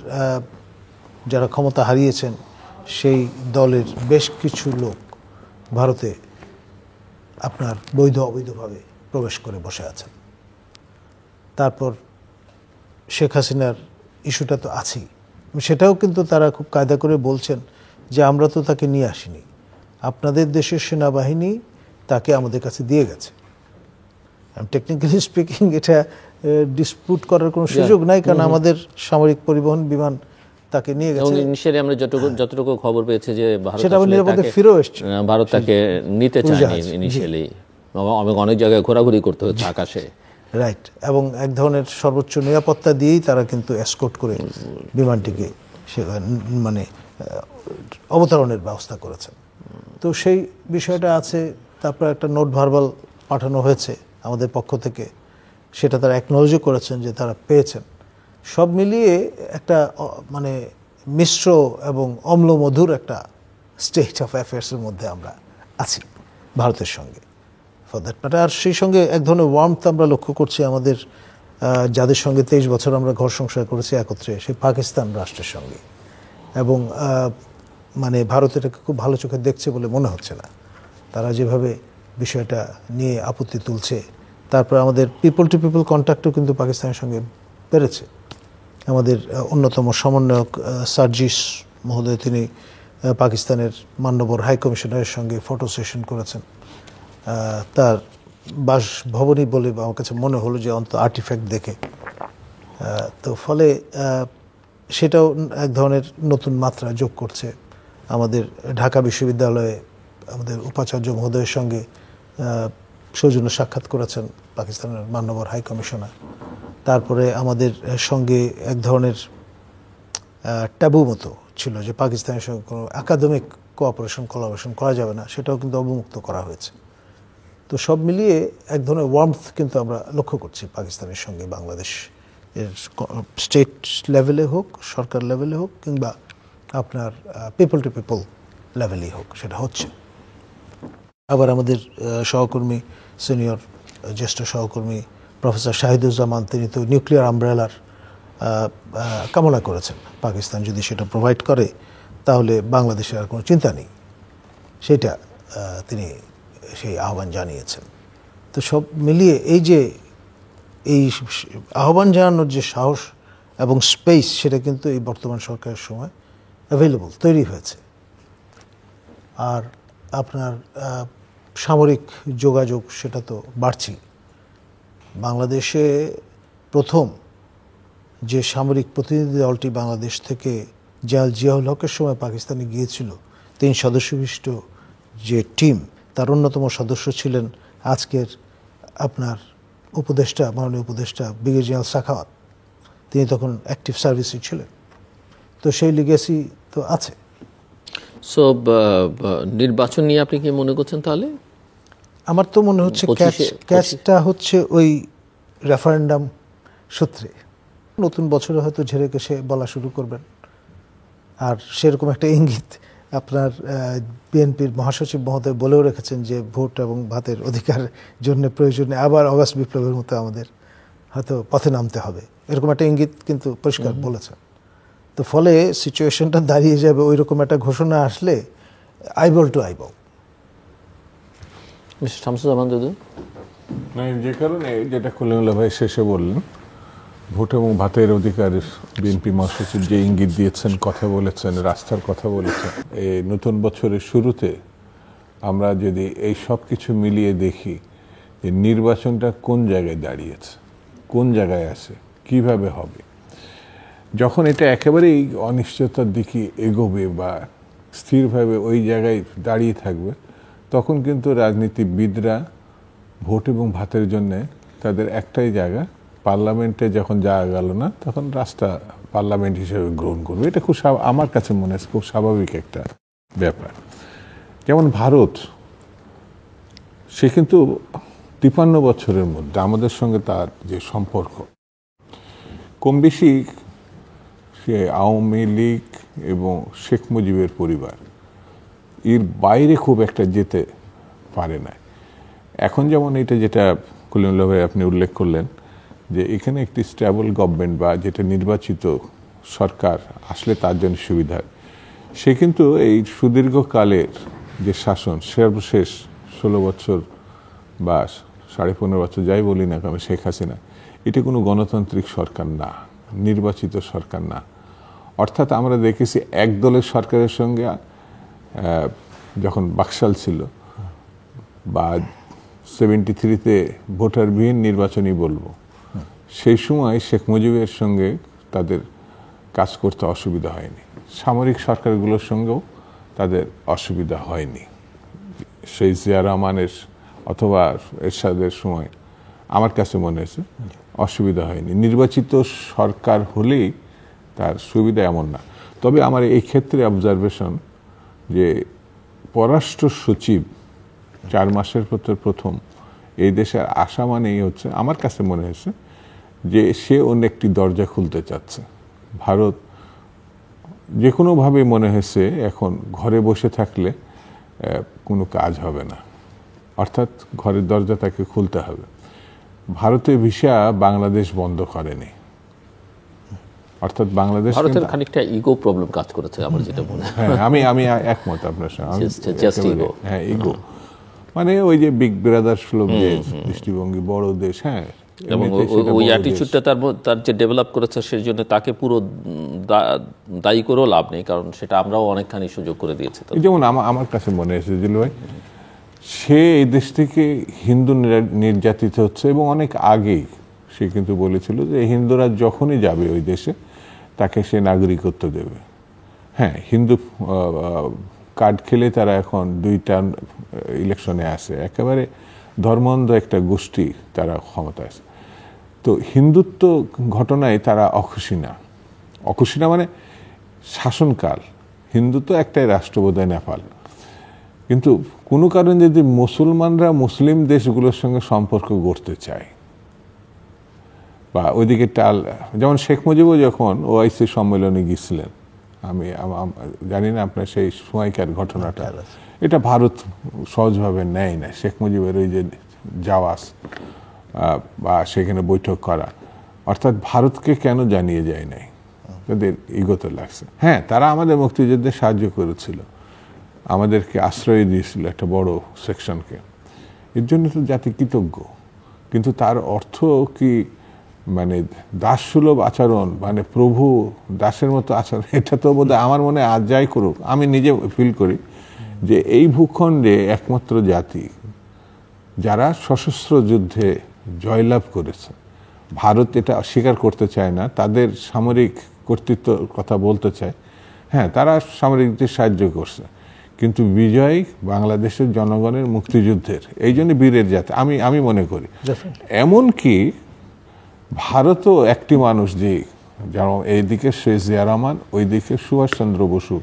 যারা ক্ষমতা হারিয়েছেন সেই দলের বেশ কিছু লোক ভারতে আপনার বৈধ অবৈধভাবে প্রবেশ করে বসে আছেন। তারপর শেখ হাসিনার ইস্যুটা তো আছেই, সেটাও কিন্তু তারা খুব কায়দা করে বলছেন যে আমরা তো তাকে নিয়ে আসিনি, আপনাদের দেশের সেনাবাহিনী তাকে আমাদের কাছে দিয়ে গেছে। টেকনিক্যালি স্পিকিং এটা ডিসপুট করার কোনো সুযোগ নাই, কারণ আমাদের সামরিক পরিবহন বিমান তাকে নিয়ে গেছে। ইনিশিয়ালি আমরা যতটুকু খবর পেয়েছি যে সেটা নিরাপদে ফিরেও এসছে, ভারত তাকে নিতে চায়নি ইনিশিয়ালি, অনেক জায়গায় ঘোরাঘুরি করতে হচ্ছে আকাশে, রাইট। এবং এক ধরনের সর্বোচ্চ নিরাপত্তা দিয়েই তারা কিন্তু এসকর্ট করে বিমানটিকে মানে অবতরণের ব্যবস্থা করেছেন। তো সেই বিষয়টা আছে। তারপর একটা নোট ভার্বাল পাঠানো হয়েছে আমাদের পক্ষ থেকে, সেটা তারা অ্যাকনোলজও করেছেন যে তারা পেয়েছেন। সব মিলিয়ে একটা মানে মিশ্র এবং অম্লমধুর একটা স্টেট অফ অ্যাফেয়ার্সের মধ্যে আমরা আছি ভারতের সঙ্গে। For that matter. আর সেই সঙ্গে এক ধরনের ওয়ার্মথ আমরা লক্ষ্য করছি আমাদের যাদের সঙ্গে 23 বছর আমরা ঘর সংসার করেছি একত্রে, সেই পাকিস্তান রাষ্ট্রের সঙ্গে, এবং মানে ভারত এটাকে খুব ভালো চোখে দেখছে বলে মনে হচ্ছে না। তারা যেভাবে বিষয়টা নিয়ে আপত্তি তুলছে, তারপর আমাদের পিপল টু পিপল কন্ট্যাক্টও কিন্তু পাকিস্তানের সঙ্গে বেড়েছে। আমাদের অন্যতম সমন্বয়ক সার্জিস মহোদয়, তিনি পাকিস্তানের মান্যবর হাই কমিশনারের সঙ্গে ফটো সেশন করেছেন। তার বাসভবনই বলে আমার কাছে মনে হলো যে অন্তত আর্টিফ্যাক্ট দেখে। তো ফলে সেটাও এক ধরনের নতুন মাত্রা যোগ করছে। আমাদের ঢাকা বিশ্ববিদ্যালয়ে আমাদের উপাচার্য মহোদয়ের সঙ্গে সৌজন্য সাক্ষাৎ করেছেন পাকিস্তানের মান্যবর হাই কমিশনার। তারপরে আমাদের সঙ্গে এক ধরনের ট্যাবু মতো ছিল যে পাকিস্তানের সঙ্গে কোনো একাডেমিক কোলাবোরেশন করা যাবে না, সেটাও কিন্তু অবমুক্ত করা হয়েছে। তো সব মিলিয়ে এক ধরনের ওয়ার্মথ কিন্তু আমরা লক্ষ্য করছি পাকিস্তানের সঙ্গে বাংলাদেশ এর স্টেট লেভেলে হোক, সরকার লেভেলে হোক, কিংবা আপনার পিপল টু পিপল লেভেলেই হোক, সেটা হচ্ছে। আবার আমাদের সহকর্মী, সিনিয়র জ্যেষ্ঠ সহকর্মী প্রফেসর শাহিদুজ্জামান, তিনি তো নিউক্লিয়ার আমব্রেলার কামনা করেছেন। পাকিস্তান যদি সেটা প্রোভাইড করে তাহলে বাংলাদেশের আর কোনো চিন্তা নেই, সেটা তিনি সেই আহ্বান জানিয়েছেন। তো সব মিলিয়ে এই আহ্বান জানানোর যে সাহস এবং স্পেস, সেটা কিন্তু এই বর্তমান সরকারের সময় অ্যাভেলেবল, তৈরি হয়েছে। আর আপনার সামরিক যোগাযোগ সেটা তো বাড়ছেই। বাংলাদেশে প্রথম যে সামরিক প্রতিনিধি দলটি বাংলাদেশ থেকে জিয়াউল হকের সময় পাকিস্তানে গিয়েছিল, 3 সদস্য বিশিষ্ট যে টিম, তার অন্যতম সদস্য ছিলেন আজকের আপনার উপদেষ্টা, মাননীয় উপদেষ্টা ব্রিগেডিয়ার জেনারেল সাখাওয়াত। তিনি তখন অ্যাক্টিভ সার্ভিসে ছিলেন। তো সেই লিগেসি তো আছে। সো নির্বাচন নিয়ে আপনি কি মনে করছেন তাহলে? আমার তো মনে হচ্ছে ক্যাচটা হচ্ছে ওই রেফারেন্ডাম সূত্রে। নতুন বছরে হয়তো ঝেড়ে কেসে বলা শুরু করবেন। আর সেরকম একটা ইঙ্গিত আপনার বিএনপির মহাসচিব মহোদয় বলেও রেখেছেন যে ভোট এবং ভাতের অধিকার জন্য প্রয়োজনে আবার অগাস্ট বিপ্লবের মতো আমাদের হয়তো পথে নামতে হবে, এরকম একটা ইঙ্গিত কিন্তু পরিষ্কার বলেছেন। তো ফলে সিচুয়েশনটা দাঁড়িয়ে যাবে ওই রকম একটা ঘোষণা আসলে eyeball to eyeball. Mister Shamsuzzaman দাদু, যে কারণে যেটা খলিলুল্লাহ ভাই শেষে বললেন, ভোট এবং ভাতের অধিকার বিএনপি মহাসচিব যে ইঙ্গিত দিয়েছেন, কথা বলেছেন, রাস্তার কথা বলেছেন, এই নতুন বছরের শুরুতে আমরা যদি এই সব কিছু মিলিয়ে দেখি যে নির্বাচনটা কোন জায়গায় দাঁড়িয়েছে, কোন জায়গায় আছে, কিভাবে হবে, যখন এটা একেবারেই অনিশ্চয়তার দিকে এগোবে বা স্থিরভাবে ওই জায়গায় দাঁড়িয়ে থাকবে, তখন কিন্তু রাজনীতিবিদরা ভোট এবং ভাতের জন্যে তাদের একটাই জায়গা, পার্লামেন্টে যখন যাওয়া গেল না তখন রাস্তা পার্লামেন্ট হিসেবে গ্রহণ করবে। এটা খুব আমার কাছে মনে হচ্ছে খুব স্বাভাবিক একটা ব্যাপার। যেমন ভারত, সে কিন্তু 53 বছরের মধ্যে আমাদের সঙ্গে তার যে সম্পর্ক, কম বেশি সে আওয়ামী লীগ এবং শেখ মুজিবের পরিবার এর বাইরে খুব একটা যেতে পারে না। এখন যেমন এটা যেটা খলিলুল্লাহ ভাই আপনি উল্লেখ করলেন যে এখানে একটি স্টেবল গভর্নমেন্ট বা যেটা নির্বাচিত সরকার আসলে তার জন্য সুবিধা, সে কিন্তু এই সুদীর্ঘকালের যে শাসন, সর্বশেষ 16 বছর বা 15.5 বছর যাই বলি না কেন শেখ হাসিনা, এটা কোনো গণতান্ত্রিক সরকার না, নির্বাচিত সরকার না। অর্থাৎ আমরা দেখেছি এক দলের সরকারের সঙ্গে যখন বাকশাল ছিল বা 73-তে ভোটারবিহীন নির্বাচনই বলবো, সেই সময় শেখ মুজিবের সঙ্গে তাদের কাজ করতে অসুবিধা হয়নি, সামরিক সরকারগুলোর সঙ্গেও তাদের অসুবিধা হয়নি। সেই জিয়া রহমানের অথবা এরশাদের সময় আমার কাছে মনে হয়েছে অসুবিধা হয়নি। নির্বাচিত সরকার হলেই তার সুবিধা এমন না। তবে আমার এই ক্ষেত্রে অবজারভেশন যে পররাষ্ট্র সচিব 4 মাসের ভেতর প্রথম এই দেশে আসা মানেই হচ্ছে, আমার কাছে মনে হয়েছে যে সে অন্য একটি দরজা খুলতে চাচ্ছে। ভারত যে কোনোভাবে মনে হয়েছে এখন ঘরে বসে থাকলে কোনো কাজ হবে না, অর্থাৎ ঘরের দরজা তাকে খুলতে হবে। ভারতের ভিসা বাংলাদেশ বন্ধ করেনি, অর্থাৎ বাংলাদেশ ভারতের খানিকটা ইগো প্রবলেম কাজ করেছে আমার যেটা মনে হয়। হ্যাঁ, আমি একমত আপনার সঙ্গে। Just ego. হ্যাঁ, ইগো মানে ওই যে বিগ ব্রাদার সুলভ যে দৃষ্টিভঙ্গি, বড় দেশ, হ্যাঁ, এবং ওই অ্যাটিচিউডটা তার যে ডেভেলপ করেছে সেই জন্য তাকে পুরো দায়ী করেও লাভ নেই, কারণ সেটা আমরাও অনেকখানি সুযোগ করে দিয়েছি। যেমন আমার কাছে মনে হয়েছে জিলু ভাই, সে এই দেশ থেকে হিন্দু নির্যাতিত হচ্ছে, এবং অনেক আগেই সে কিন্তু বলেছিল যে হিন্দুরা যখনই যাবে ওই দেশে তাকে সে নাগরিকত্ব দেবে। হ্যাঁ, হিন্দু কার্ড খেলে তারা এখন 2টা ইলেকশনে আসে, একেবারে ধর্মান্ধ একটা গোষ্ঠী তারা ক্ষমতা আছে। তো হিন্দুত্ব ঘটনায় তারা অখুশি না মানে শাসনকাল, হিন্দু তো একটাই রাষ্ট্র বোধহয় নেপাল, কিন্তু কোনো কারণে যদি মুসলমানরা মুসলিম দেশগুলোর সঙ্গে সম্পর্ক গড়তে চায় বা ওইদিকে যেমন শেখ মুজিবও যখন ওআইসি সম্মেলনে গিয়েছিলেন, আমি জানি না আপনার সেই সময়কার ঘটনাটা, এটা ভারত সহজভাবে নেয় না। শেখ মুজিবের ওই যে যাওয়াস বা সেখানে বৈঠক করা, অর্থাৎ ভারতকে কেন জানিয়ে যায় নাই, তাদের ইগোতে লাগছে। হ্যাঁ, তারা আমাদের মুক্তিযুদ্ধে সাহায্য করেছিল, আমাদেরকে আশ্রয় দিয়েছিল একটা বড় সেকশনকে, এর জন্য তো জাতি কৃতজ্ঞ। কিন্তু তার অর্থ কি মানে দাসসুলভ আচরণ, মানে প্রভু দাসের মতো আচরণ? এটা তো বোধহয় আমার মনে আজ যাই করুক, আমি নিজে ফিল করি যে এই ভূখণ্ডে একমাত্র জাতি যারা সশস্ত্র যুদ্ধে জয়লাভ করেছে, ভারত এটা স্বীকার করতে চায় না, তাদের সামরিক কর্তৃত্বর কথা বলতে চায়। হ্যাঁ, তারা সামরিক দিকে সাহায্য করছে, কিন্তু বিজয় বাংলাদেশের জনগণের মুক্তিযুদ্ধের, এই জন্য বীরের জাতি আমি মনে করি। এমনকি ভারতও একটি মানুষ যে, যেমন এইদিকে শেখ জিয়া রহমান, ওইদিকে সুভাষচন্দ্র বসু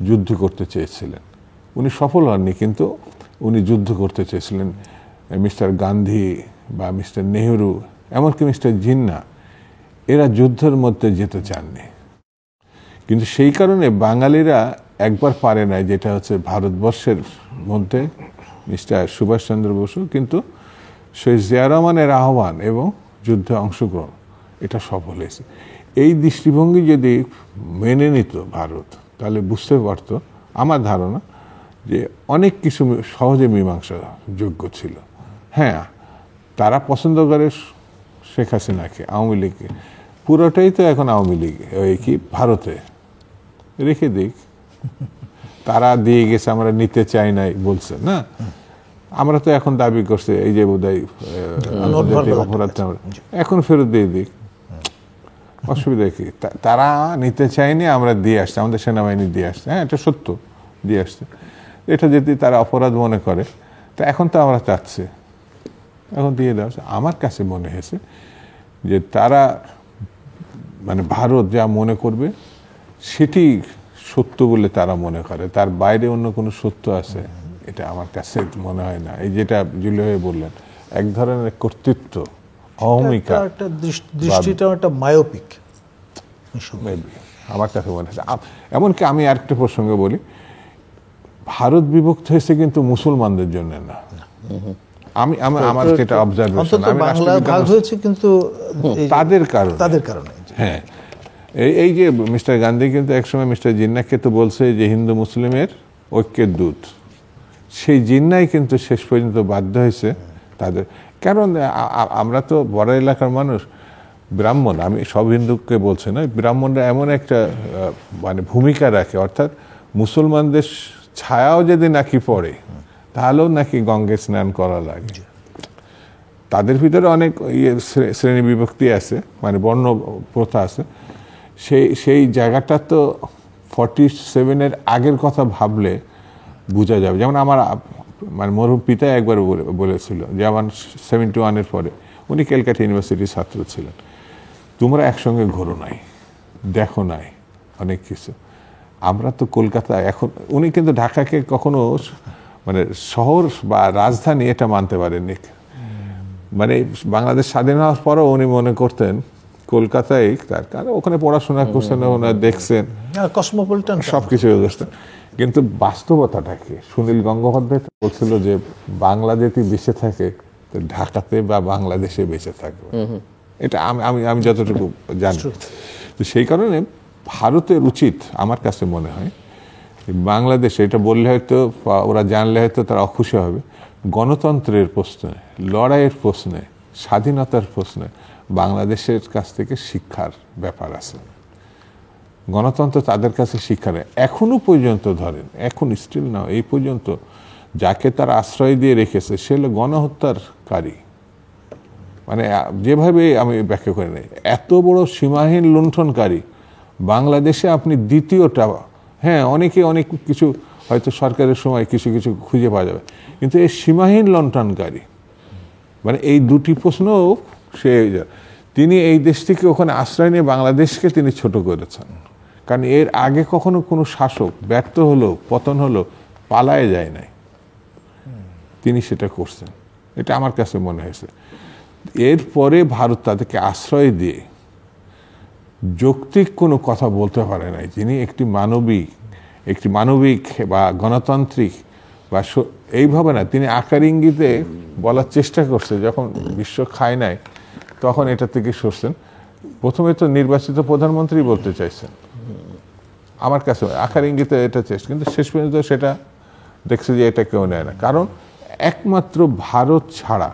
যুদ্ধ করতে চেয়েছিলেন, উনি সফল হননি, কিন্তু উনি যুদ্ধ করতে চেয়েছিলেন। মিস্টার গান্ধী বা মিস্টার নেহেরু, এমনকি মিস্টার জিন্না, এরা যুদ্ধের মধ্যে যেতে চাননি। কিন্তু সেই কারণে বাঙালিরা একবার পারে নাই, যেটা হচ্ছে ভারতবর্ষের মধ্যে মিস্টার সুভাষচন্দ্র বসু, কিন্তু শেখ জিয়া রহমানের আহ্বান এবং যুদ্ধে অংশগ্রহণ, এটা সফল হয়েছে। এই দৃষ্টিভঙ্গি যদি মেনে নিত ভারত, তাহলে বুঝতে পারতো, আমার ধারণা, যে অনেক কিছু সহজে মীমাংসা যোগ্য ছিল। হ্যাঁ, তারা পছন্দ করে শেখ হাসিনাকে, আওয়ামী লীগকে, পুরোটাই তো এখন আওয়ামী লীগ, ওই কি ভারতে রেখে দিক, তারা দিয়ে গেছে, আমরা নিতে চাই নাই বলছে না। আমরা তো এখন দাবি করছে এই যে বোধহয় অপরাধ এখন ফেরত দিয়ে দিক, অসুবিধা কি? তারা নিতে চায়নি, আমরা দিয়ে আসছি, আমাদের সেনাবাহিনী দিয়ে আসছে। হ্যাঁ, এটা সত্য, দিয়ে আসছে। এটা যদি তারা অপরাধ মনে করে, তা এখন তো আমরা চাচ্ছি, এখন দিয়ে দেওয়া। আমার কাছে মনে হয়েছে যে তারা মানে ভারত যা মনে করবে সেটি সত্য বলে তারা মনে করে, তার বাইরে অন্য কোনো সত্য আছে এটা আমার কাছে মনে হয় না। এই যেটা জুলি হয়ে বললেন, এক ধরনের কর্তৃত্ব, অহমিকা, দৃষ্টিটা একটা মায়োপিক আমার কাছে মনে হয়েছে। এমনকি আমি আরেকটা প্রসঙ্গে বলি, ভারত বিভক্ত হয়েছে কিন্তু মুসলমানদের জন্য না। আমি আমার যেটা অবজারভেশন, বাংলা ভাগ হয়েছে কিন্তু তাদের কারণে। হ্যাঁ, এই যে মিস্টার গান্ধী কিন্তু একসময় মিস্টার জিন্নাকে তো বলছে যে হিন্দু মুসলিমের ঐক্যের দূত, সেই জিন্নাই কিন্তু শেষ পর্যন্ত বাধ্য হয়েছে তাদের। কারণ আমরা তো বড় এলাকার মানুষ, ব্রাহ্মণ, আমি সব হিন্দুকে বলছি না, ব্রাহ্মণরা এমন একটা মানে ভূমিকা রাখে, অর্থাৎ মুসলমানদের ছায়াও যদি নাকি পড়ে তাহলেও নাকি গঙ্গে স্নান করা লাগে। তাদের ভিতরে অনেক শ্রেণী বিভক্তি আছে, মানে বর্ণ প্রথা আছে। সেই জায়গাটা তো 47-এর আগের কথা ভাবলে বোঝা যাবে। যেমন আমার মানে মরহুম পিতা একবার বলেছিল যে আমার 71-এর পরে, উনি ক্যালকাটা ইউনিভার্সিটির ছাত্র ছিলেন, তোমরা একসঙ্গে ঘোরো নাই, দেখো নাই অনেক কিছু। আমরা তো কলকাতা এখন, উনি কিন্তু ঢাকাকে কখনো মানে শহর বা রাজধানী এটা মানতে পারেননি। মানে বাংলাদেশ স্বাধীন হওয়ার পরও উনি মনে করতেন কলকাতায় তার কারণ ওখানে পড়াশোনা করছেন, ওনারা দেখছেন কসমোপলিটন সবকিছু বুঝতেন। কিন্তু বাস্তবতাটা কি, সুনীল গঙ্গোপাধ্যায় বলছিল যে বাংলা যদি বেঁচে থাকে তো ঢাকাতে বা বাংলাদেশে বেঁচে থাকবে, এটা আমি যতটুকু জানি। তো সেই কারণে ভারতের উচিত আমার কাছে মনে হয়, বাংলাদেশে এটা বললে হয়তো ওরা জানলে হয়তো তারা অখুশি হবে, গণতন্ত্রের প্রশ্নে, লড়াইয়ের প্রশ্নে, স্বাধীনতার প্রশ্নে বাংলাদেশের কাছ থেকে শিক্ষার ব্যাপার আছে। গণতন্ত্র তাদের কাছে শিক্ষা নেই এখনো পর্যন্ত। ধরেন এখন স্টিল না, এই পর্যন্ত যাকে তারা আশ্রয় দিয়ে রেখেছে সে হলো গণহত্যারকারী। মানে যেভাবে আমি ব্যাখ্যা করে নেই, এত বড় সীমাহীন লুণ্ঠনকারী বাংলাদেশে আপনি দ্বিতীয়টা, হ্যাঁ অনেকে অনেক কিছু হয়তো সরকারের সময় কিছু কিছু খুঁজে পাওয়া যাবে, কিন্তু এই সীমাহীন লুণ্ঠনকারী, মানে এই দুটি প্রশ্নও তিনি এই দেশ থেকে ওখানে আশ্রয় নিয়ে বাংলাদেশকে তিনি ছোট করেছেন। কারণ এর আগে কখনো কোনো শাসক ব্যর্থ হলো, পতন হলো, পালায় যায় নাই, তিনি সেটা করছেন, এটা আমার কাছে মনে হয়েছে। এরপরে ভারত তাদেরকে আশ্রয় দিয়ে যৌক্তিক কোনো কথা বলতে পারে নাই। যিনি একটি মানবিক বা গণতান্ত্রিক বা এইভাবে না, তিনি আকার ইঙ্গিতে বলার চেষ্টা করছে। যখন বিশ্ব খায় নাই তখন এটা থেকে সরছেন। প্রথমে তো নির্বাচিত প্রধানমন্ত্রী বলতে চাইছেন, আমার কাছে আকার ইঙ্গিতে এটা চেষ্টা, কিন্তু শেষ পর্যন্ত সেটা দেখছে যে এটা কেউ নেয় না। কারণ একমাত্র ভারত ছাড়া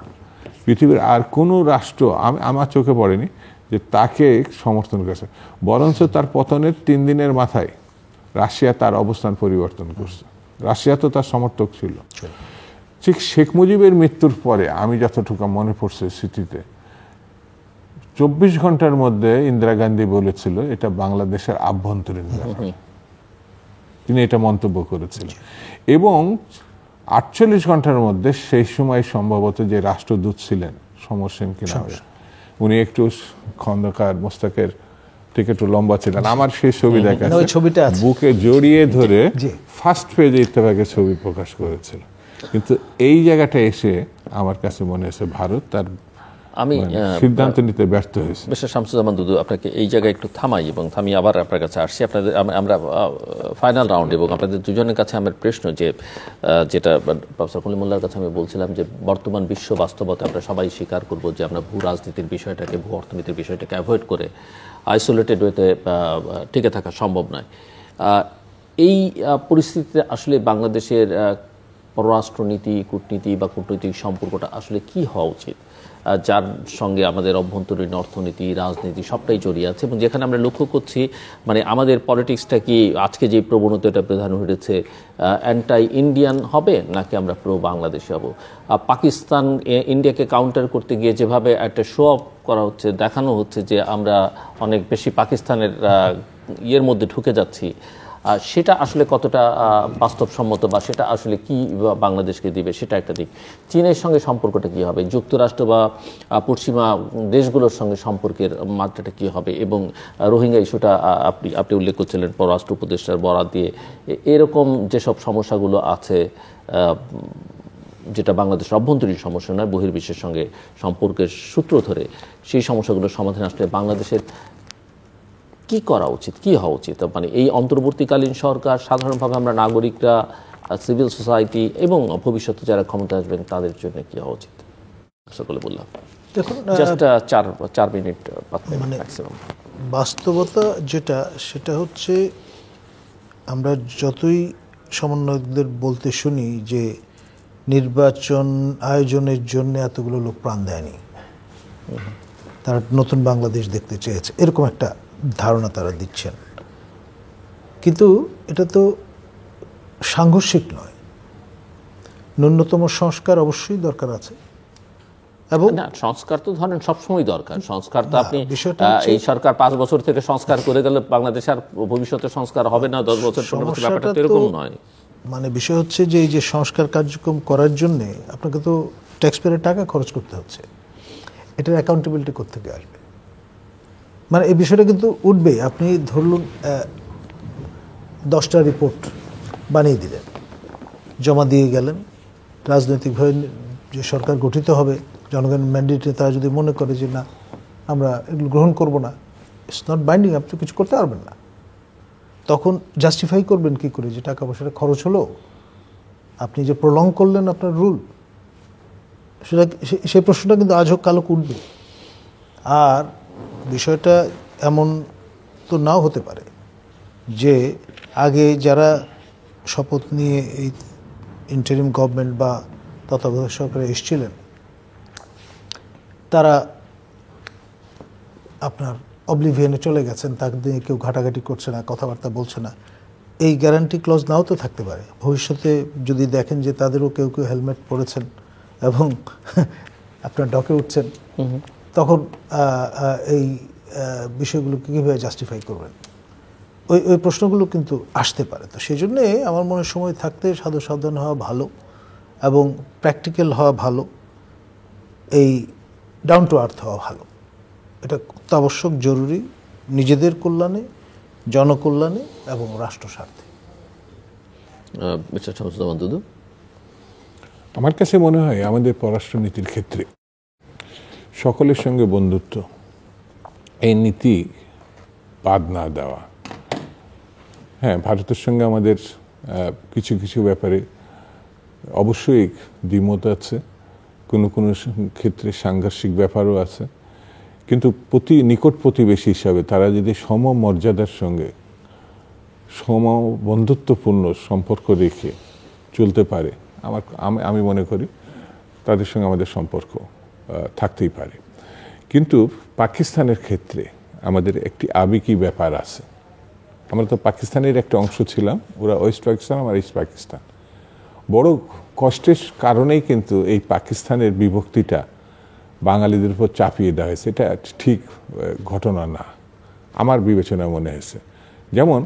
পৃথিবীর আর কোনো রাষ্ট্র আমার চোখে পড়েনি যে তাকে সমর্থন করেছে। বরঞ্চ তার পতনের 3 দিনের মাথায় রাশিয়া তার অবস্থান পরিবর্তন করছে। রাশিয়া তো তার সমর্থক ছিল। ঠিক শেখ মুজিবের মৃত্যুর পরে আমি যতটুকু মনে পড়ছে স্মৃতিতে, 24 ঘন্টার মধ্যে ইন্দিরা গান্ধী বলেছিল এটা বাংলাদেশের আভ্যন্তরীণ ব্যাপার, তিনি এটা মন্তব্য করেছিলেন। এবং 48 ঘন্টার মধ্যে সেই সময় সম্ভবত যে রাষ্ট্রদূত ছিলেন সমর সেন কিনা, উনি একটু খন্দকার মোস্তাকের থেকে একটু লম্বা ছিলেন, আমার সেই ছবি দেখা বুকে জড়িয়ে ধরে ফার্স্ট পেজে ইত্তেফাকের ছবি প্রকাশ করেছিল। কিন্তু এই জায়গাটা এসে আমার কাছে মনে হয়েছে ভারত তার সিদ্ধান্ত নিতে ব্যর্থ হয়েছে। মিস্টার শামসুজ্জামান দুদু, আপনাকে এই জায়গায় একটু থামাই এবং থামিয়ে আবার আপনার কাছে আসছি। আপনাদের আমরা ফাইনাল রাউন্ড এবং আপনাদের দুজনের কাছে আমার প্রশ্ন যেটা প্রফেসর খলিমুল্লাহর কাছে আমি বলছিলাম যে বর্তমান বিশ্ব বাস্তবতা আমরা সবাই স্বীকার করব যে আমরা ভূ রাজনীতির বিষয়টাকে, ভূ অর্থনীতির বিষয়টাকে অ্যাভয়েড করে আইসোলেটেড ওয়েতে টিকে থাকা সম্ভব নয়। এই পরিস্থিতিতে আসলে বাংলাদেশের পররাষ্ট্রনীতি, কূটনীতি বা কূটনৈতিক সম্পর্কটা আসলে কি হওয়া উচিত, যার সঙ্গে আমাদের অভ্যন্তরীণ অর্থনীতি, রাজনীতি সবটাই জড়িয়ে আছে, এবং যেখানে আমরা লক্ষ্য করছি মানে আমাদের পলিটিক্সটা কি আজকে যে প্রবণতাটা প্রধান হয়েছে অ্যান্টাই ইন্ডিয়ান হবে নাকি আমরা প্রো বাংলাদেশি হব। পাকিস্তান ইন্ডিয়াকে কাউন্টার করতে গিয়ে যেভাবে একটা শো অফ করা হচ্ছে, দেখানো হচ্ছে যে আমরা অনেক বেশি পাকিস্তানের ইয়ের মধ্যে ঢুকে যাচ্ছি, সেটা আসলে কতটা বাস্তবসম্মত বা সেটা আসলে কি বাংলাদেশকে দিবে সেটা একটা দিক। চীনের সঙ্গে সম্পর্কটা কি হবে, যুক্তরাষ্ট্র বা পশ্চিমা দেশগুলোর সঙ্গে সম্পর্কের মাত্রাটা কি হবে, এবং রোহিঙ্গা ইস্যুটা আপনি উল্লেখ করছিলেন পররাষ্ট্র উপদেষ্টার বরাত দিয়ে, এরকম যেসব সমস্যাগুলো আছে যেটা বাংলাদেশের অভ্যন্তরীণ সমস্যা নয়, বহির্বিশ্বের সঙ্গে সম্পর্কের সূত্র ধরে সেই সমস্যাগুলোর সমাধান আসলে বাংলাদেশের কি করা উচিত, কি হওয়া উচিত? মানে এই অন্তর্বর্তীকালীন সরকার, সাধারণভাবে আমরা নাগরিকরা, সিভিল সোসাইটি এবং ভবিষ্যতে যারা ক্ষমতা আসবেন তাদের জন্য কি হওয়া উচিত সকলে বললাম। দেখুন জাস্ট 4 মিনিট মানে বাস্তবতা যেটা, সেটা হচ্ছে আমরা যতই সমন্বয়কদের বলতে শুনি যে নির্বাচন আয়োজনের জন্য এতগুলো লোক প্রাণ দেয়নি, তারা নতুন বাংলাদেশ দেখতে চেয়েছে, এরকম একটা ধারণা তারা দিচ্ছেন। কিন্তু এটা তো সাংঘর্ষিক নয়, ন্যূনতম সংস্কার অবশ্যই দরকার আছে। এবং সংস্কার তো ধরেন সবসময় দরকার, সংস্কার তো আপনি এই সরকার 5 বছর থেকে সংস্কার করে গেলে বাংলাদেশ আর ভবিষ্যতে সংস্কার হবে না, 10 বছর 15 বছর, ব্যাপারটা তো এরকম নয়। মানে বিষয় হচ্ছে যে এই যে সংস্কার কার্যক্রম করার জন্য আপনাকে তো ট্যাক্সপেয়ারের টাকা খরচ করতে হচ্ছে, এটার অ্যাকাউন্টেবিলিটি কোত্থেকে আসবে? মানে এই বিষয়টা কিন্তু উঠবে। আপনি ধরুন 10টা রিপোর্ট বানিয়ে দিলেন, জমা দিয়ে গেলেন, রাজনৈতিকভাবে যে সরকার গঠিত হবে জনগণের ম্যান্ডেটে তারা যদি মনে করে যে না আমরা এগুলো গ্রহণ করব না, ইটস নট বাইন্ডিং, আপনি তো কিছু করতে পারবেন না। তখন জাস্টিফাই করবেন কি করে যে টাকা পয়সাটা খরচ হলো, আপনি যে প্রলং করলেন আপনার রুল, সেটা সেই প্রশ্নটা কিন্তু আজ হোক কালো উঠবে। আর বিষয়টা এমন তো নাও হতে পারে যে আগে যারা শপথ নিয়ে এই ইন্টারিম গভর্নমেন্ট বা তত্ত্বাবধায়ক সরকারে এসেছিলেন, তারা আপনার অবলিভিয়ানে চলে গেছেন, তাকে নিয়ে কেউ ঘাটাঘাটি করছে না, কথাবার্তা বলছে না। এই গ্যারান্টি ক্লজ নাও তো থাকতে পারে। ভবিষ্যতে যদি দেখেন যে তাদেরও কেউ কেউ হেলমেট পরেছেন এবং আপনার ডকে উঠছেন, তখন এই বিষয়গুলোকে কীভাবে জাস্টিফাই করবেন, ওই প্রশ্নগুলো কিন্তু আসতে পারে। তো সেই জন্যে আমার মনে সময় থাকতে সাবধান হওয়া ভালো এবং প্র্যাকটিক্যাল হওয়া ভালো, এই ডাউন টু আর্থ হওয়া ভালো। এটা অত্যাবশ্যক, জরুরি, নিজেদের কল্যাণে, জনকল্যাণে এবং রাষ্ট্র স্বার্থে। মিস্টার শামসুজ্জামান দুদু, আমার কাছে মনে হয় আমাদের পররাষ্ট্রনীতির ক্ষেত্রে সকলের সঙ্গে বন্ধুত্ব, এই নীতি বাদ না দেওয়া। হ্যাঁ, ভারতের সঙ্গে আমাদের কিছু কিছু ব্যাপারে অবশ্যই দ্বিমত আছে, কোনো কোনো ক্ষেত্রে সাংঘর্ষিক ব্যাপারও আছে, কিন্তু নিকট প্রতিবেশী হিসাবে তারা যদি সমমর্যাদার সঙ্গে বন্ধুত্বপূর্ণ সম্পর্ক রেখে চলতে পারে, আমি মনে করি তাদের সঙ্গে আমাদের সম্পর্ক থাকতেই পারে। কিন্তু পাকিস্তানের ক্ষেত্রে আমাদের একটি আবেগী ব্যাপার আছে। আমরা তো পাকিস্তানের একটা অংশ ছিলাম, ওরা ওয়েস্ট পাকিস্তান, আমার ইস্ট পাকিস্তান। বড় কষ্টের কারণেই কিন্তু এই পাকিস্তানের বিভক্তিটা বাঙালিদের উপর চাপিয়ে দেওয়া হয়েছে। এটা ঠিক ঘটনা না, আমার বিবেচনা মনে হয়েছে। যেমন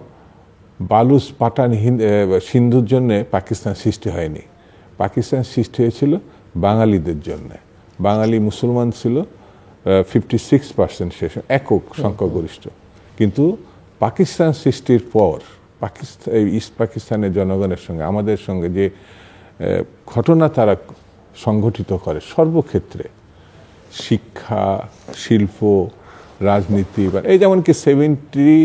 বালুচ পাঠান সিন্ধুর জন্যে পাকিস্তান সৃষ্টি হয়নি, পাকিস্তান সৃষ্টি হয়েছিল বাঙালিদের জন্য। বাঙালি মুসলমান ছিল 56% শেষ, একক সংখ্যাগরিষ্ঠ। কিন্তু পাকিস্তান সৃষ্টির পর ইস্ট পাকিস্তানের জনগণের সঙ্গে আমাদের সঙ্গে যে ঘটনা তারা সংগঠিত করে সর্বক্ষেত্রে, শিক্ষা, শিল্প, রাজনীতি, এই যেমন কি 70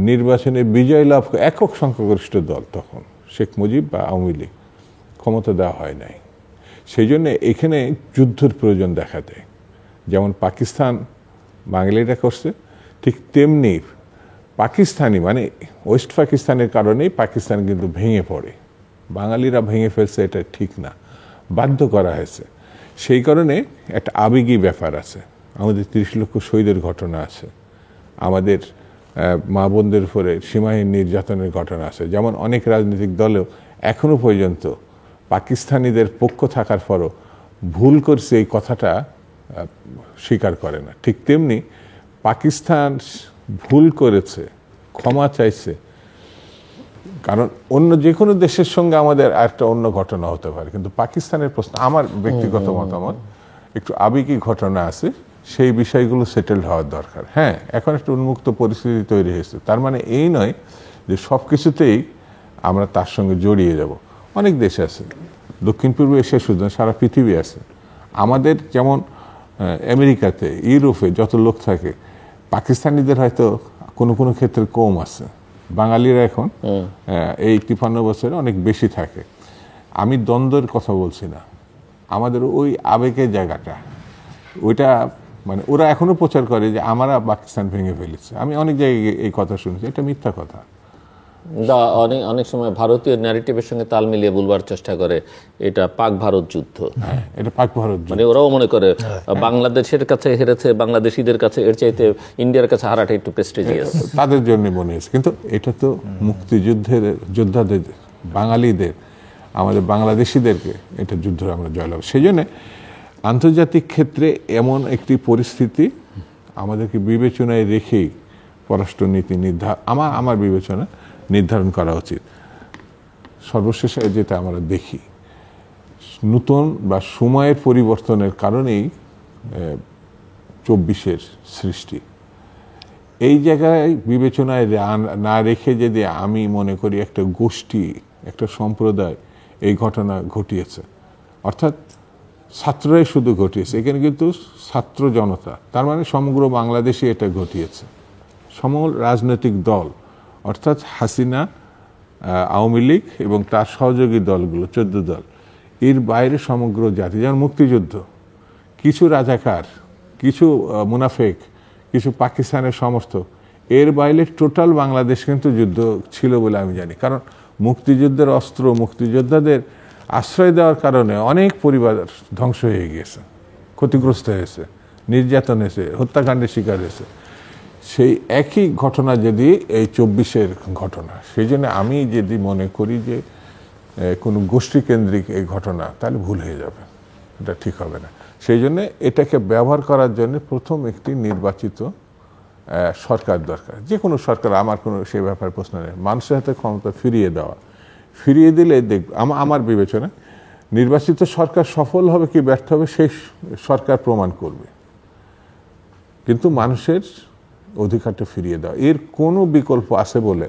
নির্বাচনে বিজয় লাভ একক সংখ্যাগরিষ্ঠ দল, তখন শেখ মুজিব বা আওয়ামী লীগ, ক্ষমতা দেওয়া হয় নাই। সেই জন্য এখানে যুদ্ধের প্রয়োজন দেখা দেয়। যেমন পাকিস্তান বাঙালিরা করছে, ঠিক তেমনি পাকিস্তানি মানে ওয়েস্ট পাকিস্তানের কারণেই পাকিস্তান কিন্তু ভেঙে পড়ে। বাঙালিরা ভেঙে ফেলছে, এটা ঠিক না, বাধ্য করা হয়েছে। সেই কারণে একটা আবেগী ব্যাপার আছে। আমাদের 30 লক্ষ শহীদের ঘটনা আছে, আমাদের মা বোনদের উপরে সীমাহীন নির্যাতনের ঘটনা আছে। যেমন অনেক রাজনৈতিক দলেও এখনো পর্যন্ত পাকিস্তানিদের পক্ষ থাকার পরও ভুল করছে এই কথাটা স্বীকার করে না। ঠিক তেমনি পাকিস্তান ভুল করেছে, ক্ষমা চাইছে, কারণ অন্য যে কোনো দেশের সঙ্গে আমাদের একটা অন্য ঘটনা হতে পারে, কিন্তু পাকিস্তানের প্রশ্ন আমার ব্যক্তিগত মতামত একটু আবেগী ঘটনা আছে, সেই বিষয়গুলো সেটেল হওয়ার দরকার। হ্যাঁ, এখন একটা উন্মুক্ত পরিস্থিতি তৈরি হয়েছে, তার মানে এই নয় যে সব কিছুতেই আমরা তার সঙ্গে জড়িয়ে যাব। অনেক দেশ আছে, দক্ষিণ পূর্ব এশিয়া শুধু সারা পৃথিবী আছে। আমাদের যেমন আমেরিকাতে, ইউরোপে যত লোক থাকে, পাকিস্তানিদের হয়তো কোনো কোনো ক্ষেত্রে কম আছে, বাঙালিরা এখন এই 53 বছরে অনেক বেশি থাকে। আমি দ্বন্দ্বের কথা বলছি না, আমাদের ওই আবেগের জায়গাটা, ওইটা মানে ওরা এখনো প্রচার করে যে আমরা পাকিস্তান ভেঙে ফেলেছে। আমি অনেক জায়গায় এই কথা শুনেছি, এটা মিথ্যা কথা। অনেক সময় ভারতীয় ন্যারেটিভের সঙ্গে তাল মিলিয়ে বলবার চেষ্টা করে এটা পাক ভারত যুদ্ধ। হ্যাঁ, এটা পাক ভারত যুদ্ধ, মানে ওরাও মনে করে বাংলাদেশের কাছে হেরেছে, বাংলাদেশিদের কাছে এর চাইতে ইন্ডিয়ার কাছে হারাটা একটু প্রেস্টিজিয়াস তাদের জন্য মনে হয়েছে। কিন্তু এটা তো মুক্তিযুদ্ধের যোদ্ধাদের, বাঙালিদের, আমাদের বাংলাদেশিদেরকে এটা যুদ্ধ আমরা জয়লাভ। সেই জন্য আন্তর্জাতিক ক্ষেত্রে এমন একটি পরিস্থিতি আমাদেরকে বিবেচনায় রেখেই পররাষ্ট্রনীতি আমার বিবেচনা নির্ধারণ করা উচিত। সর্বশেষে যেটা আমরা দেখি, নতুন বা সময়ের পরিবর্তনের কারণেই 24-এর সৃষ্টি। এই জায়গায় বিবেচনায় না রেখে যদি আমি মনে করি একটা গোষ্ঠী, একটা সম্প্রদায় এই ঘটনা ঘটিয়েছে, অর্থাৎ ছাত্ররাই শুধু ঘটিয়েছে, এখানে কিন্তু ছাত্র জনতা, তার মানে সমগ্র বাংলাদেশে এটা ঘটিয়েছে। সমগ্র রাজনৈতিক দল অর্থাৎ হাসিনা, আওয়ামী লীগ এবং তার সহযোগী দলগুলো 14 দল, এর বাইরে সমগ্র জাতি, যেমন মুক্তিযুদ্ধ, কিছু রাজাকার, কিছু মুনাফেক, কিছু পাকিস্তানের সমর্থক, এর বাইরে টোটাল বাংলাদেশ কিন্তু যুদ্ধ ছিল বলে আমি জানি। কারণ মুক্তিযুদ্ধের অস্ত্র, মুক্তিযোদ্ধাদের আশ্রয় দেওয়ার কারণে অনেক পরিবার ধ্বংস হয়ে গিয়েছে, ক্ষতিগ্রস্ত হয়েছে, নির্যাতন হয়েছে, হত্যাকাণ্ডের শিকার হয়েছে। সেই একই ঘটনা যদি এই 24-এর ঘটনা, সেই জন্য আমি যদি মনে করি যে কোনো গোষ্ঠীকেন্দ্রিক এই ঘটনা, তাহলে ভুল হয়ে যাবে, এটা ঠিক হবে না। সেই জন্য এটাকে ব্যবহার করার জন্য প্রথম একটি নির্বাচিত সরকার দরকার, যে কোনো সরকার, আমার কোনো সে ব্যাপারে প্রশ্ন নেই। মানুষের হাতে ক্ষমতা ফিরিয়ে দেওয়া, ফিরিয়ে দিলে আমার বিবেচনায় নির্বাচিত সরকার সফল হবে কি ব্যর্থ হবে সেই সরকার প্রমাণ করবে, কিন্তু মানুষের অধিকারটা ফিরিয়ে দেওয়া, এর কোনো বিকল্প আছে বলে,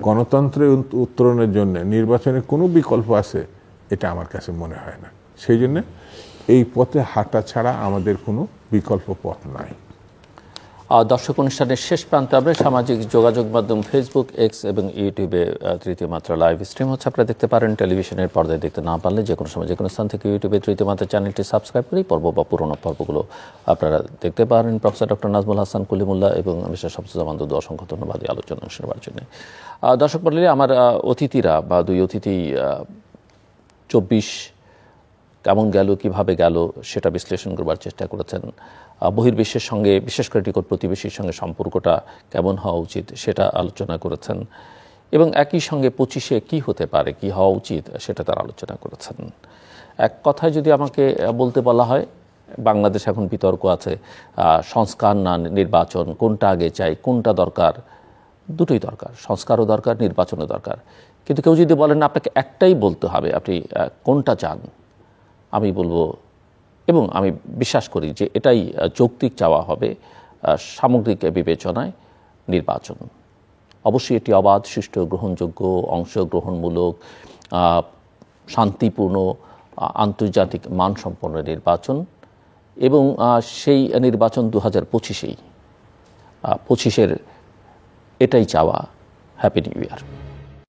গণতন্ত্রের উত্তরণের জন্য নির্বাচনের কোনো বিকল্প আছে এটা আমার কাছে মনে হয় না। সেই জন্য এই পথে হাঁটা ছাড়া আমাদের কোনো বিকল্প পথ নাই। দর্শক, অনুষ্ঠানের শেষ প্রান্তে আমরা সামাজিক যোগাযোগ মাধ্যম ফেসবুক, এক্স এবং ইউটিউবে তৃতীয় মাত্রা লাইভ স্ট্রিম হচ্ছে, আপনারা দেখতে পারেন। টেলিভিশনের পর্দায় দেখতে না পারলে যে কোনো সময় যে কোনো স্থান থেকে ইউটিউবে তৃতীয় মাত্রা চ্যানেলটি সাবস্ক্রাইব করে পর্ব বা পুরোনো পর্বগুলো আপনারা দেখতে পারেন। প্রফেসর ডক্টর নাজমুল হাসান কুলিমুল্লাহ এবং মিস্টার শামসুজ্জামান দুদু, অসংখ্য ধন্যবাদ এই আলোচনা শোনার জন্য। দর্শক মণ্ডলী, আমার অতিথিরা বা দুই অতিথি 24 কেমন গেল, কিভাবে গেল সেটা বিশ্লেষণ করবার চেষ্টা করেছেন। বহির্বিশ্বের সঙ্গে, বিশেষ করে নিকট প্রতিবেশীর সঙ্গে সম্পর্কটা কেমন হওয়া উচিত সেটা আলোচনা করেছেন, এবং একই সঙ্গে 25-এ কী হতে পারে, কি হওয়া উচিত সেটা তারা আলোচনা করেছেন। এক কথায় যদি আমাকে বলতে বলা হয়, বাংলাদেশ এখন বিতর্ক আছে, সংস্কার না নির্বাচন, কোনটা আগে চাই, কোনটা দরকার। দুটোই দরকার, সংস্কারও দরকার, নির্বাচনও দরকার। কিন্তু কেউ যদি বলেন আপনাকে একটাই বলতে হবে, আপনি কোনটা চান, আমি বলবো, এবং আমি বিশ্বাস করি যে এটাই যৌক্তিক চাওয়া হবে সামগ্রিক বিবেচনায়, নির্বাচন। অবশ্যই এটি অবাধ, সুষ্ঠু, গ্রহণযোগ্য, অংশগ্রহণমূলক, শান্তিপূর্ণ, আন্তর্জাতিক মানসম্পন্ন নির্বাচন, এবং সেই নির্বাচন 2025-এই, 25-এর এটাই চাওয়া। Happy new year.